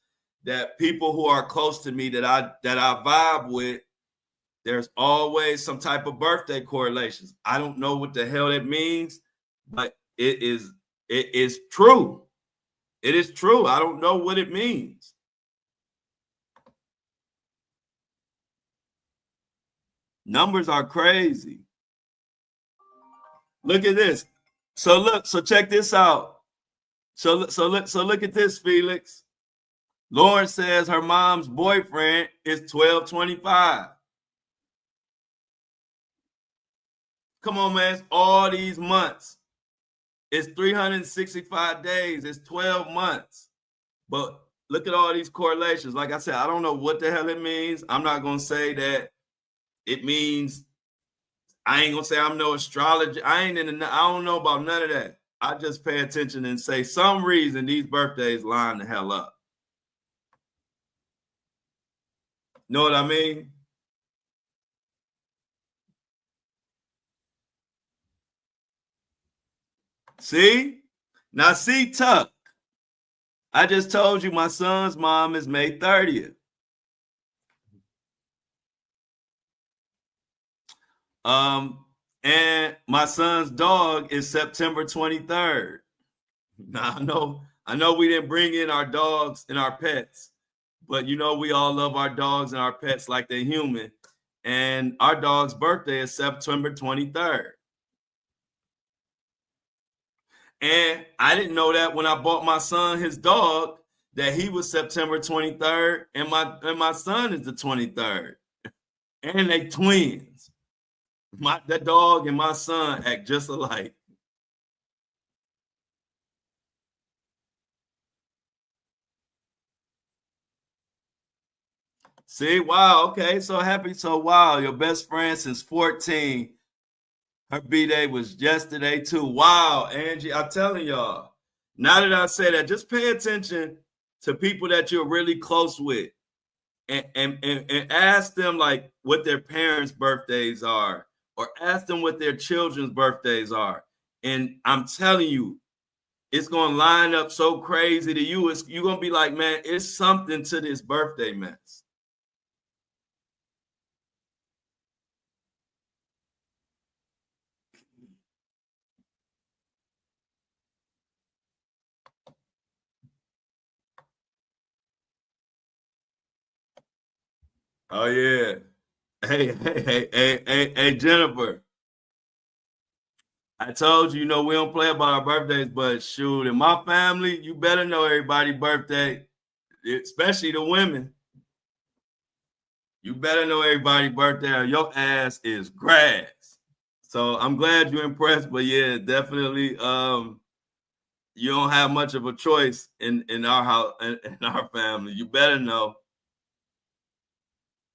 that people who are close to me that I vibe with, there's always some type of birthday correlations. I don't know what the hell that means, but it is true. It is true. I don't know what it means. Numbers are crazy. Look at this. So check this out. So look at this, Felix. Lauren says her mom's boyfriend is 12/25. Come on, man. It's all these months. It's 365 days. It's 12 months. But look at all these correlations. Like I said, I don't know what the hell it means. I'm not going to say that it means, I ain't going to say I'm no astrologer. I don't know about none of that. I just pay attention and say some reason these birthdays line the hell up. Know what I mean? See? Now see, Tuck. I just told you my son's mom is May 30th. And my son's dog is September 23rd. Now I know we didn't bring in our dogs and our pets, but you know we all love our dogs and our pets like they're human. And our dog's birthday is September 23rd. And I didn't know that when I bought my son his dog, that he was September 23rd, and my son is the 23rd. And they twins. That dog and my son act just alike. See, wow, okay, so happy. So wow, your best friend since 14. Her B-Day was yesterday too. Wow, Angie, I'm telling y'all. Now that I say that, just pay attention to people that you're really close with, and ask them like what their parents' birthdays are, or ask them what their children's birthdays are. And I'm telling you, it's gonna line up so crazy to you. You're gonna be like, man, it's something to this birthday mess. Oh yeah. Hey, Jennifer. I told you, we don't play about our birthdays, but shoot, in my family, you better know everybody's birthday, especially the women. You better know everybody's birthday or your ass is grass. So I'm glad you're impressed, but yeah, definitely you don't have much of a choice in our house, in our family. You better know.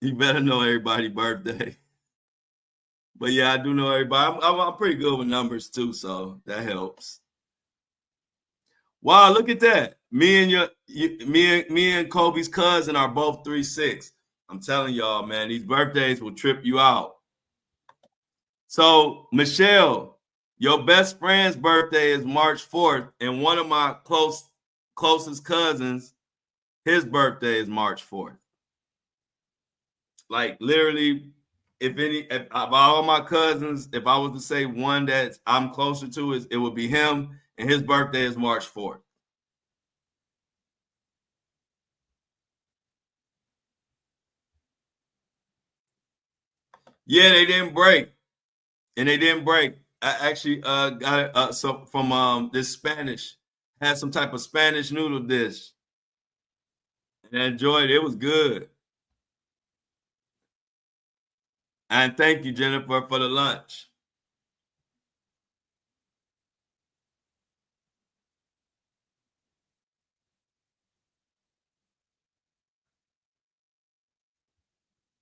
You better know everybody's birthday. But yeah, I do know everybody. I'm pretty good with numbers too, so that helps. Wow, look at that. Me and Kobe's cousin are both 3/6. I'm telling y'all, man, these birthdays will trip you out. So, Michelle, your best friend's birthday is March 4th, and one of my closest cousins, his birthday is March 4th. Like literally if of all my cousins, if I was to say one that I'm closer to, it would be him, and his birthday is March 4th. Yeah, they didn't break. And they didn't break. I actually got it so from this Spanish, had some type of Spanish noodle dish. And I enjoyed it. It was good. And thank you, Jennifer, for the lunch.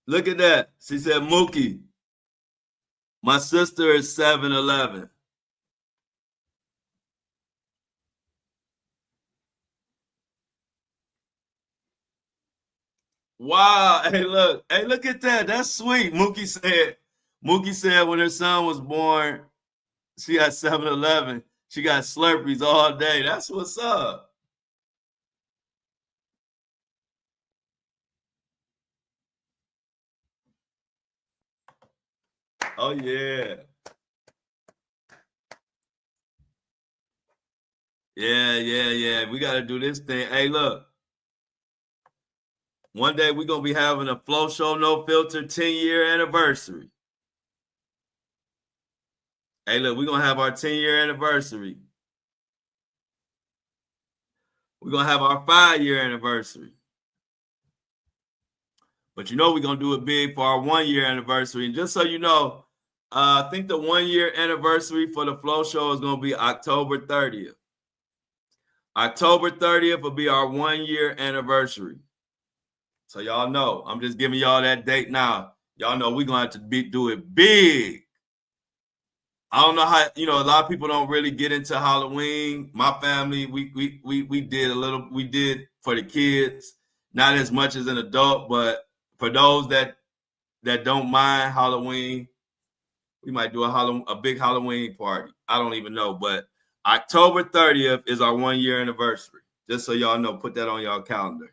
Look at that. She said, Mookie, my sister is 7'11". Wow. Hey, look at that. That's sweet. Mookie said when her son was born, she had 7-Eleven. She got Slurpees all day. That's what's up. Oh, yeah. Yeah. We got to do this thing. Hey, look. One day we're going to be having a Flow Show No Filter 10-year anniversary. Hey, look, we're going to have our 10-year anniversary. We're going to have our 5-year anniversary. But you know we're going to do it big for our 1-year anniversary. And just so you know, I think the 1-year anniversary for the Flow Show is going to be October 30th. October 30th will be our 1-year anniversary. So y'all know, I'm just giving y'all that date now. Y'all know we're going to have to do it big. I don't know how, a lot of people don't really get into Halloween. My family, we did for the kids, not as much as an adult, but for those that don't mind Halloween, we might do a big Halloween party. I don't even know, but October 30th is our 1-year anniversary. Just so y'all know, put that on y'all calendar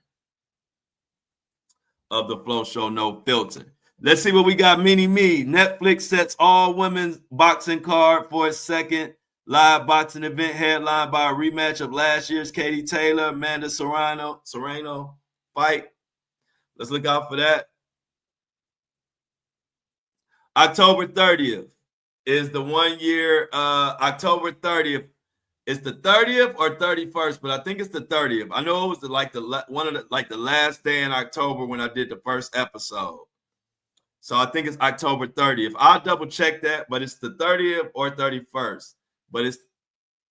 of the Flow Show No Filter. Let's see what we got. Mini Me. Netflix sets all women's boxing card for its second live boxing event, headlined by a rematch of last year's Katie Taylor, Amanda Serrano fight. Let's look out for that. October 30th is the 1-year. October 30th. It's the 30th or 31st, but I think it's the 30th. I know it was the last day in October when I did the first episode. So I think it's October 30th. I'll double check that, but it's the 30th or 31st. But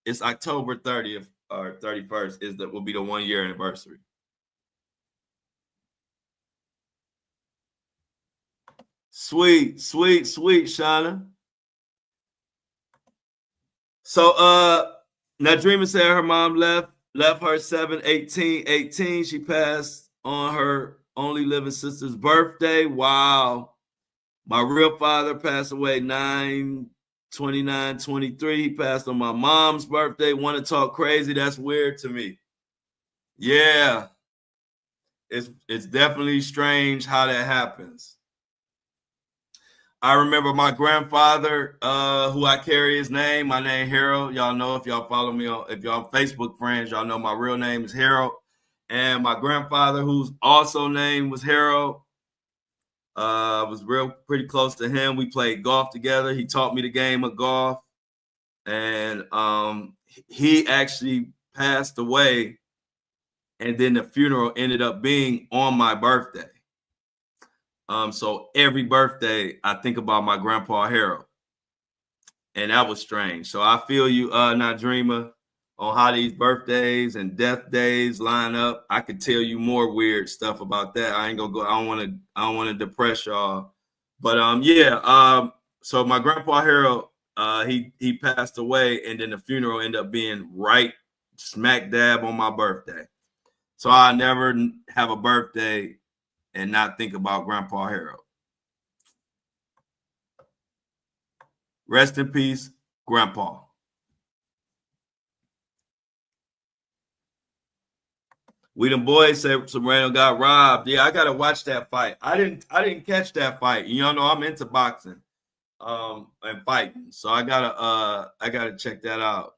it's October 30th or 31st will be the 1-year anniversary. Sweet, Shauna. So Nadrima said her mom left her 7/18/18. She passed on her only living sister's birthday. Wow. My real father passed away 9/29/23. He passed on my mom's birthday. Want to talk crazy? That's weird to me. Yeah. It's definitely strange how that happens. I remember my grandfather, who I carry his name. My name Harold. Y'all know if y'all follow me if y'all Facebook friends, y'all know my real name is Harold. And my grandfather, whose also name was Harold, was pretty close to him. We played golf together. He taught me the game of golf. And he actually passed away. And then the funeral ended up being on my birthday. So every birthday, I think about my grandpa Harold. And that was strange. So I feel you, Nadrima, on how these birthdays and death days line up. I could tell you more weird stuff about that. I ain't gonna go. I don't want to depress y'all. But so my grandpa Harold, he passed away, and then the funeral ended up being right smack dab on my birthday. So I never have a birthday and not think about Grandpa Harold. Rest in peace, Grandpa. We them boys said some random got robbed. Yeah, I gotta watch that fight. I didn't catch that fight. You know I'm into boxing and fighting. So I gotta check that out.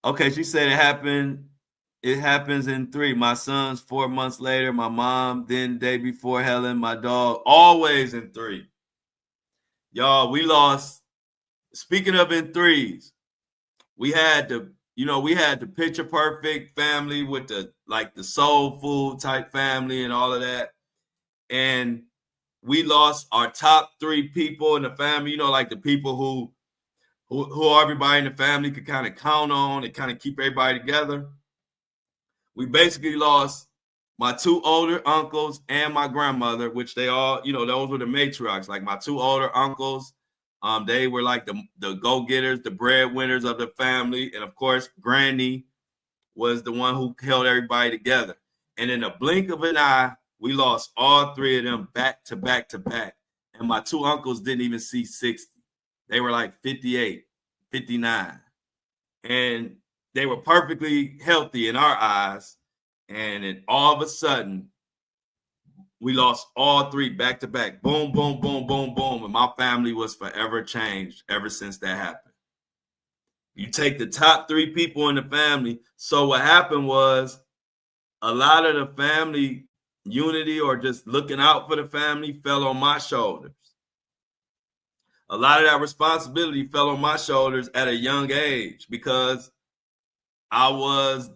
Okay, she said it happens in 3. My son's 4 months later, my mom, then day before Helen, my dog, always in 3. Y'all, we lost. Speaking of in 3s, we had the picture perfect family with the soul food type family and all of that. And we lost our top 3 people in the family, like the people who everybody in the family could kind of count on and kind of keep everybody together. We basically lost my 2 older uncles and my grandmother, which they all, those were the matriarchs. Like my 2 older uncles, they were like the go-getters, the breadwinners of the family. And of course, Granny was the one who held everybody together. And in a blink of an eye, we lost all 3 of them back to back to back. And my 2 uncles didn't even see 60. They were like 58, 59. And they were perfectly healthy in our eyes. And then all of a sudden, we lost all 3 back to back. Boom, boom, boom, boom, boom. And my family was forever changed ever since that happened. You take the top 3 people in the family. So what happened was a lot of the family unity or just looking out for the family fell on my shoulders. A lot of that responsibility fell on my shoulders at a young age because I was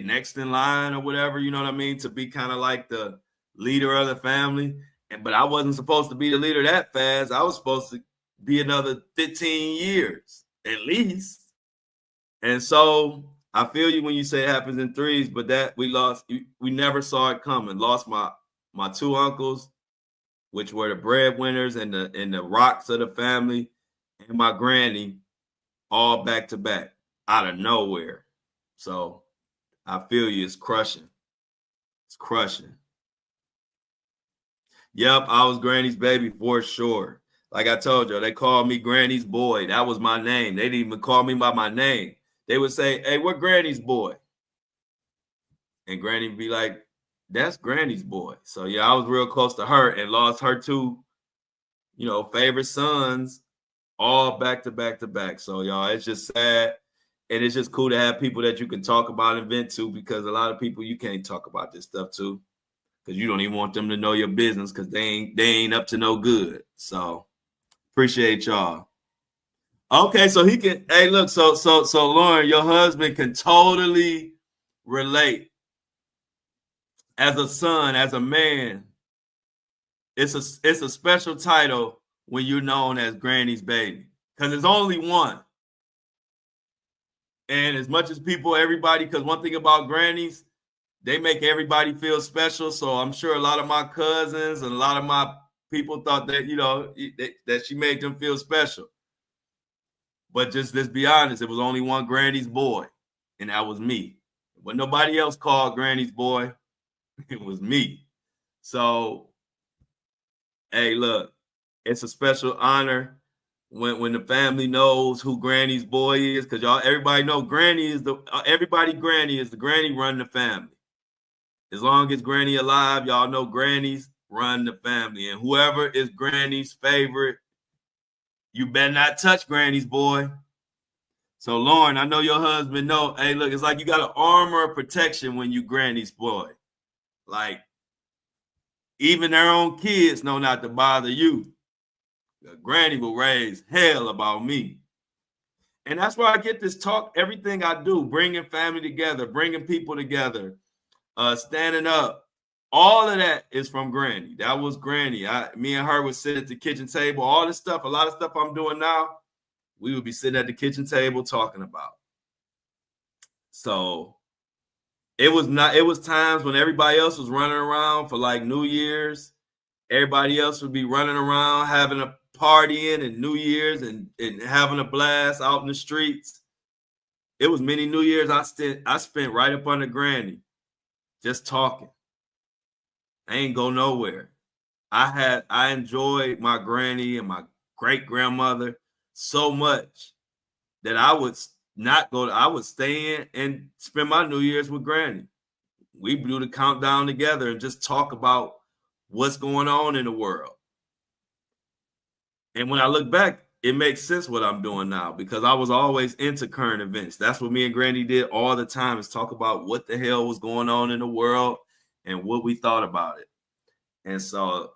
next in line or whatever, you know what I mean, to be kind of like the leader of the family. But I wasn't supposed to be the leader that fast. I was supposed to be another 15 years at least. And so I feel you when you say it happens in 3s, but that we never saw it coming. Lost my 2 uncles, which were the breadwinners and the rocks of the family, and my granny, all back to back out of nowhere. So I feel you. It's crushing. It's crushing. Yep, I was Granny's baby for sure. Like I told you, they called me Granny's boy. That was my name. They didn't even call me by my name. They would say, "Hey, we're Granny's boy." And Granny would be like, "That's Granny's boy." So yeah, I was real close to her and lost her 2, favorite sons all back to back to back. So y'all, it's just sad. And it's just cool to have people that you can talk about and vent to, because a lot of people you can't talk about this stuff to, because you don't even want them to know your business because they ain't up to no good. So appreciate y'all. Okay, so he can. Hey, look, so Lauren, your husband can totally relate. As a son, as a man, it's a special title when you're known as Granny's baby, because there's only one. And as much as everybody, because one thing about grannies, they make everybody feel special. So I'm sure a lot of my cousins and a lot of my people thought that, that she made them feel special. But just let's be honest, it was only one Granny's boy, and that was me. When nobody else called Granny's boy, it was me. So, hey, look, it's a special honor when the family knows who Granny's boy is, because everybody know Granny is the Granny running the family. As long as Granny alive, y'all know Grannies run the family, and whoever is Granny's favorite, you better not touch Granny's boy. So Lauren, I know your husband know. Hey, look, it's like you got an armor of protection when you Granny's boy. Like even their own kids know not to bother you. Granny will raise hell about me. And that's why I get this talk, everything I do, bringing family together, bringing people together, standing up. All of that is from Granny. That was Granny. Me and her would sit at the kitchen table. All this stuff, a lot of stuff I'm doing now, we would be sitting at the kitchen table talking about. So it was times when everybody else was running around for like New Year's. Everybody else would be running around having a partying and New Year's and having a blast out in the streets. It was many New Years I spent right up under Granny, just talking. I ain't go nowhere. I enjoyed my granny and my great grandmother so much that I would not go to. I would stay in and spend my New Year's with Granny. We do the countdown together and just talk about what's going on in the world. And when I look back, it makes sense what I'm doing now because I was always into current events. That's what me and Granny did all the time, is talk about what the hell was going on in the world and what we thought about it. And so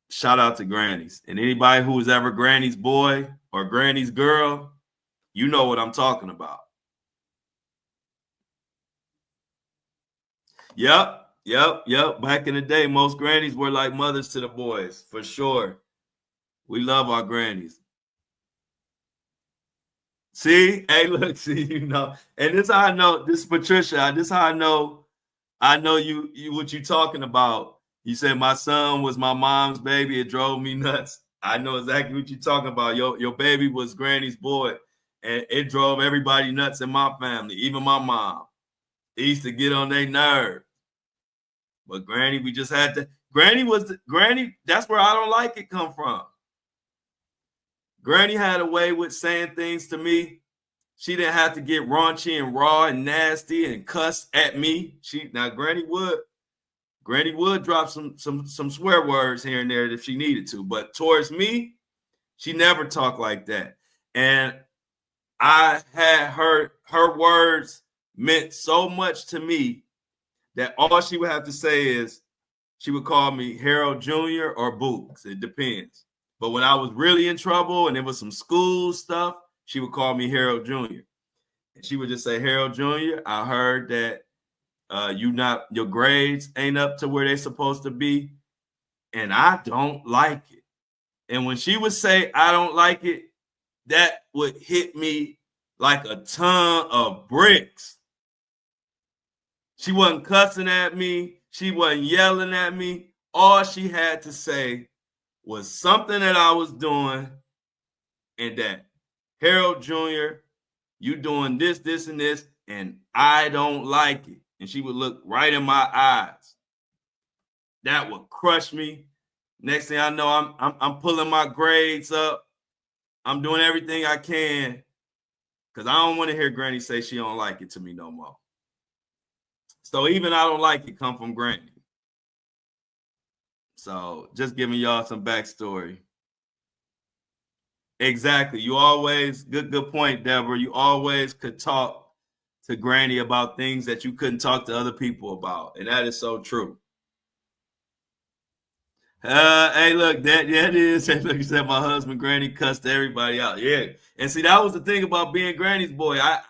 shout out to Granny's. And anybody who was ever Granny's boy or Granny's girl, you know what I'm talking about. Yep. Back in the day, most grannies were like mothers to the boys, for sure. We love our grannies. See, hey, look, see, you know, and this how I know. This is Patricia. This how I know. I know you what you talking about. You said my son was my mom's baby. It drove me nuts. I know exactly what you're talking about. Your baby was Granny's boy, and it drove everybody nuts in my family, even my mom. It used to get on their nerve. But Granny, we just had to. Granny. That's where I don't like it come from. Granny had a way with saying things to me. She didn't have to get raunchy and raw and nasty and cuss at me. Granny would drop some swear words here and there if she needed to, but towards me, she never talked like that. And I had her words meant so much to me that all she would have to say is she would call me Harold Jr. or Boogs. It depends. But when I was really in trouble and it was some school stuff, she would call me Harold Jr. And she would just say, Harold Jr., I heard that your grades ain't up to where they're supposed to be, and I don't like it. And when she would say, I don't like it, that would hit me like a ton of bricks. She wasn't cussing at me. She wasn't yelling at me. All she had to say was something that I was doing, and that, Harold Jr., you doing this, this, and this, and I don't like it. And she would look right in my eyes. That would crush me. Next thing I know, I'm pulling my grades up. I'm doing everything I can because I don't want to hear Granny say she don't like it to me no more. So even I don't like it come from Granny. So just giving y'all some backstory. Exactly. You always, good point, Deborah. You always could talk to Granny about things that you couldn't talk to other people about. And that is so true. Hey, look, that is. Hey, look, you said my husband, Granny, cussed everybody out. Yeah. And see, that was the thing about being Granny's boy. I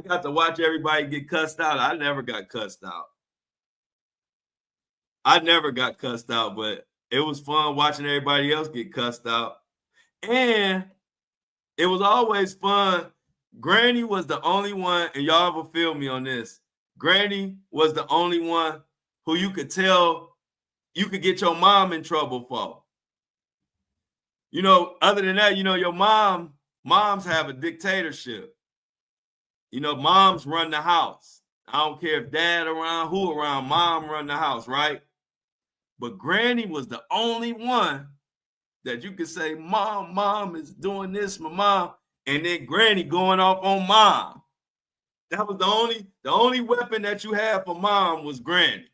got to watch everybody get cussed out. I never got cussed out. But it was fun watching everybody else get cussed out. And it was always fun. Granny was the only one, and y'all will feel me on this. Granny was the only one who you could tell you could get your mom in trouble for. You know, other than that, you know, your moms have a dictatorship. You know, moms run the house. I don't care if dad around, who around, mom run the house, right? But Granny was the only one that you could say, mom is doing this, my mom, and then Granny going off on mom. That was the only weapon that you had for mom was Granny.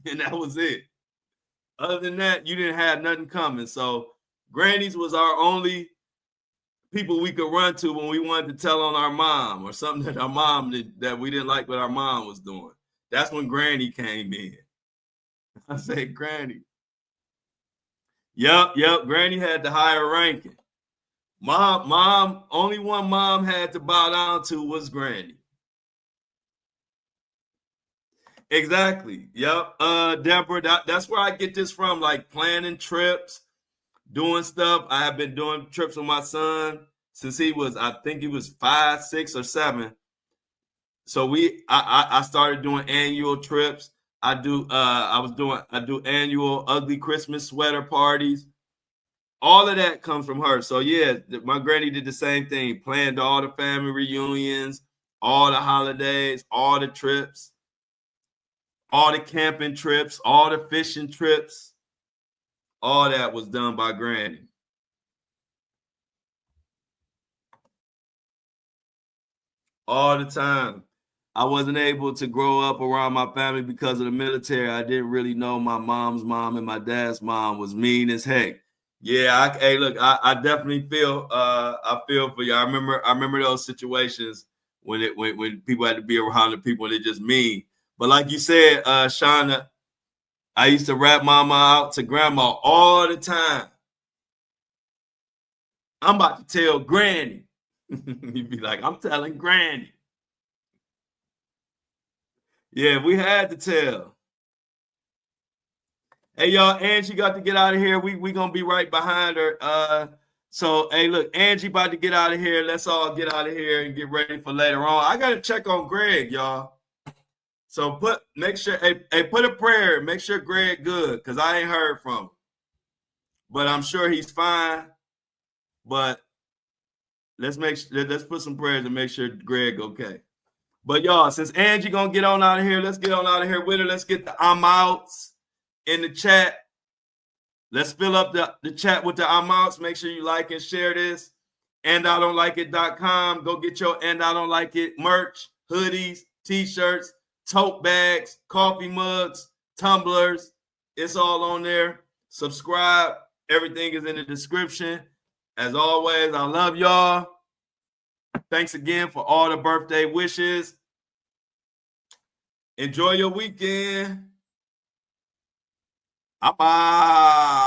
And that was it. Other than that, you didn't have nothing coming. So Granny's was our only people we could run to when we wanted to tell on our mom or something that our mom did that we didn't like what our mom was doing. That's when Granny came in. I said, Granny. Yep. Granny had the higher ranking. Mom, only one mom had to bow down to was Granny. Exactly. Yep. Deborah, that's where I get this from, like planning trips, doing stuff. I have been doing trips with my son since I think he was 5, 6, or 7. So I started doing annual trips. I do annual ugly Christmas sweater parties. All of that comes from her. So yeah, my granny did the same thing, planned all the family reunions, all the holidays, all the trips, all the camping trips, all the fishing trips. All that was done by Granny. all the time. I wasn't able to grow up around my family because of the military. I didn't really know my mom's mom, and my dad's mom was mean as heck. Yeah, hey, look, I definitely feel I feel for you. I remember those situations when people had to be around the people and they just mean. But like you said, Shauna, I used to rap mama out to grandma all the time. I'm about to tell granny. You'd be like, I'm telling granny. Yeah, we had to tell. Hey, y'all, Angie got to get out of here. We gonna be right behind her. So hey, look, Angie about to get out of here. Let's all get out of here and get ready for later on. I gotta check on Greg, y'all. So make sure, hey, put a prayer. Make sure Greg good, because I ain't heard from him. But I'm sure he's fine. But let's put some prayers and make sure Greg okay. But y'all, since Angie gonna get on out of here, let's get on out of here with her. Let's get the I'm outs in the chat. Let's fill up the chat with the I'm outs. Make sure you like and share this. AndIDon'tLikeIt.com. Go get your And I Don't Like It merch, hoodies, t-shirts, tote bags, coffee mugs, tumblers. It's all on there. Subscribe. Everything is in the description. As always, I love y'all. Thanks again for all the birthday wishes. Enjoy your weekend. Bye-bye.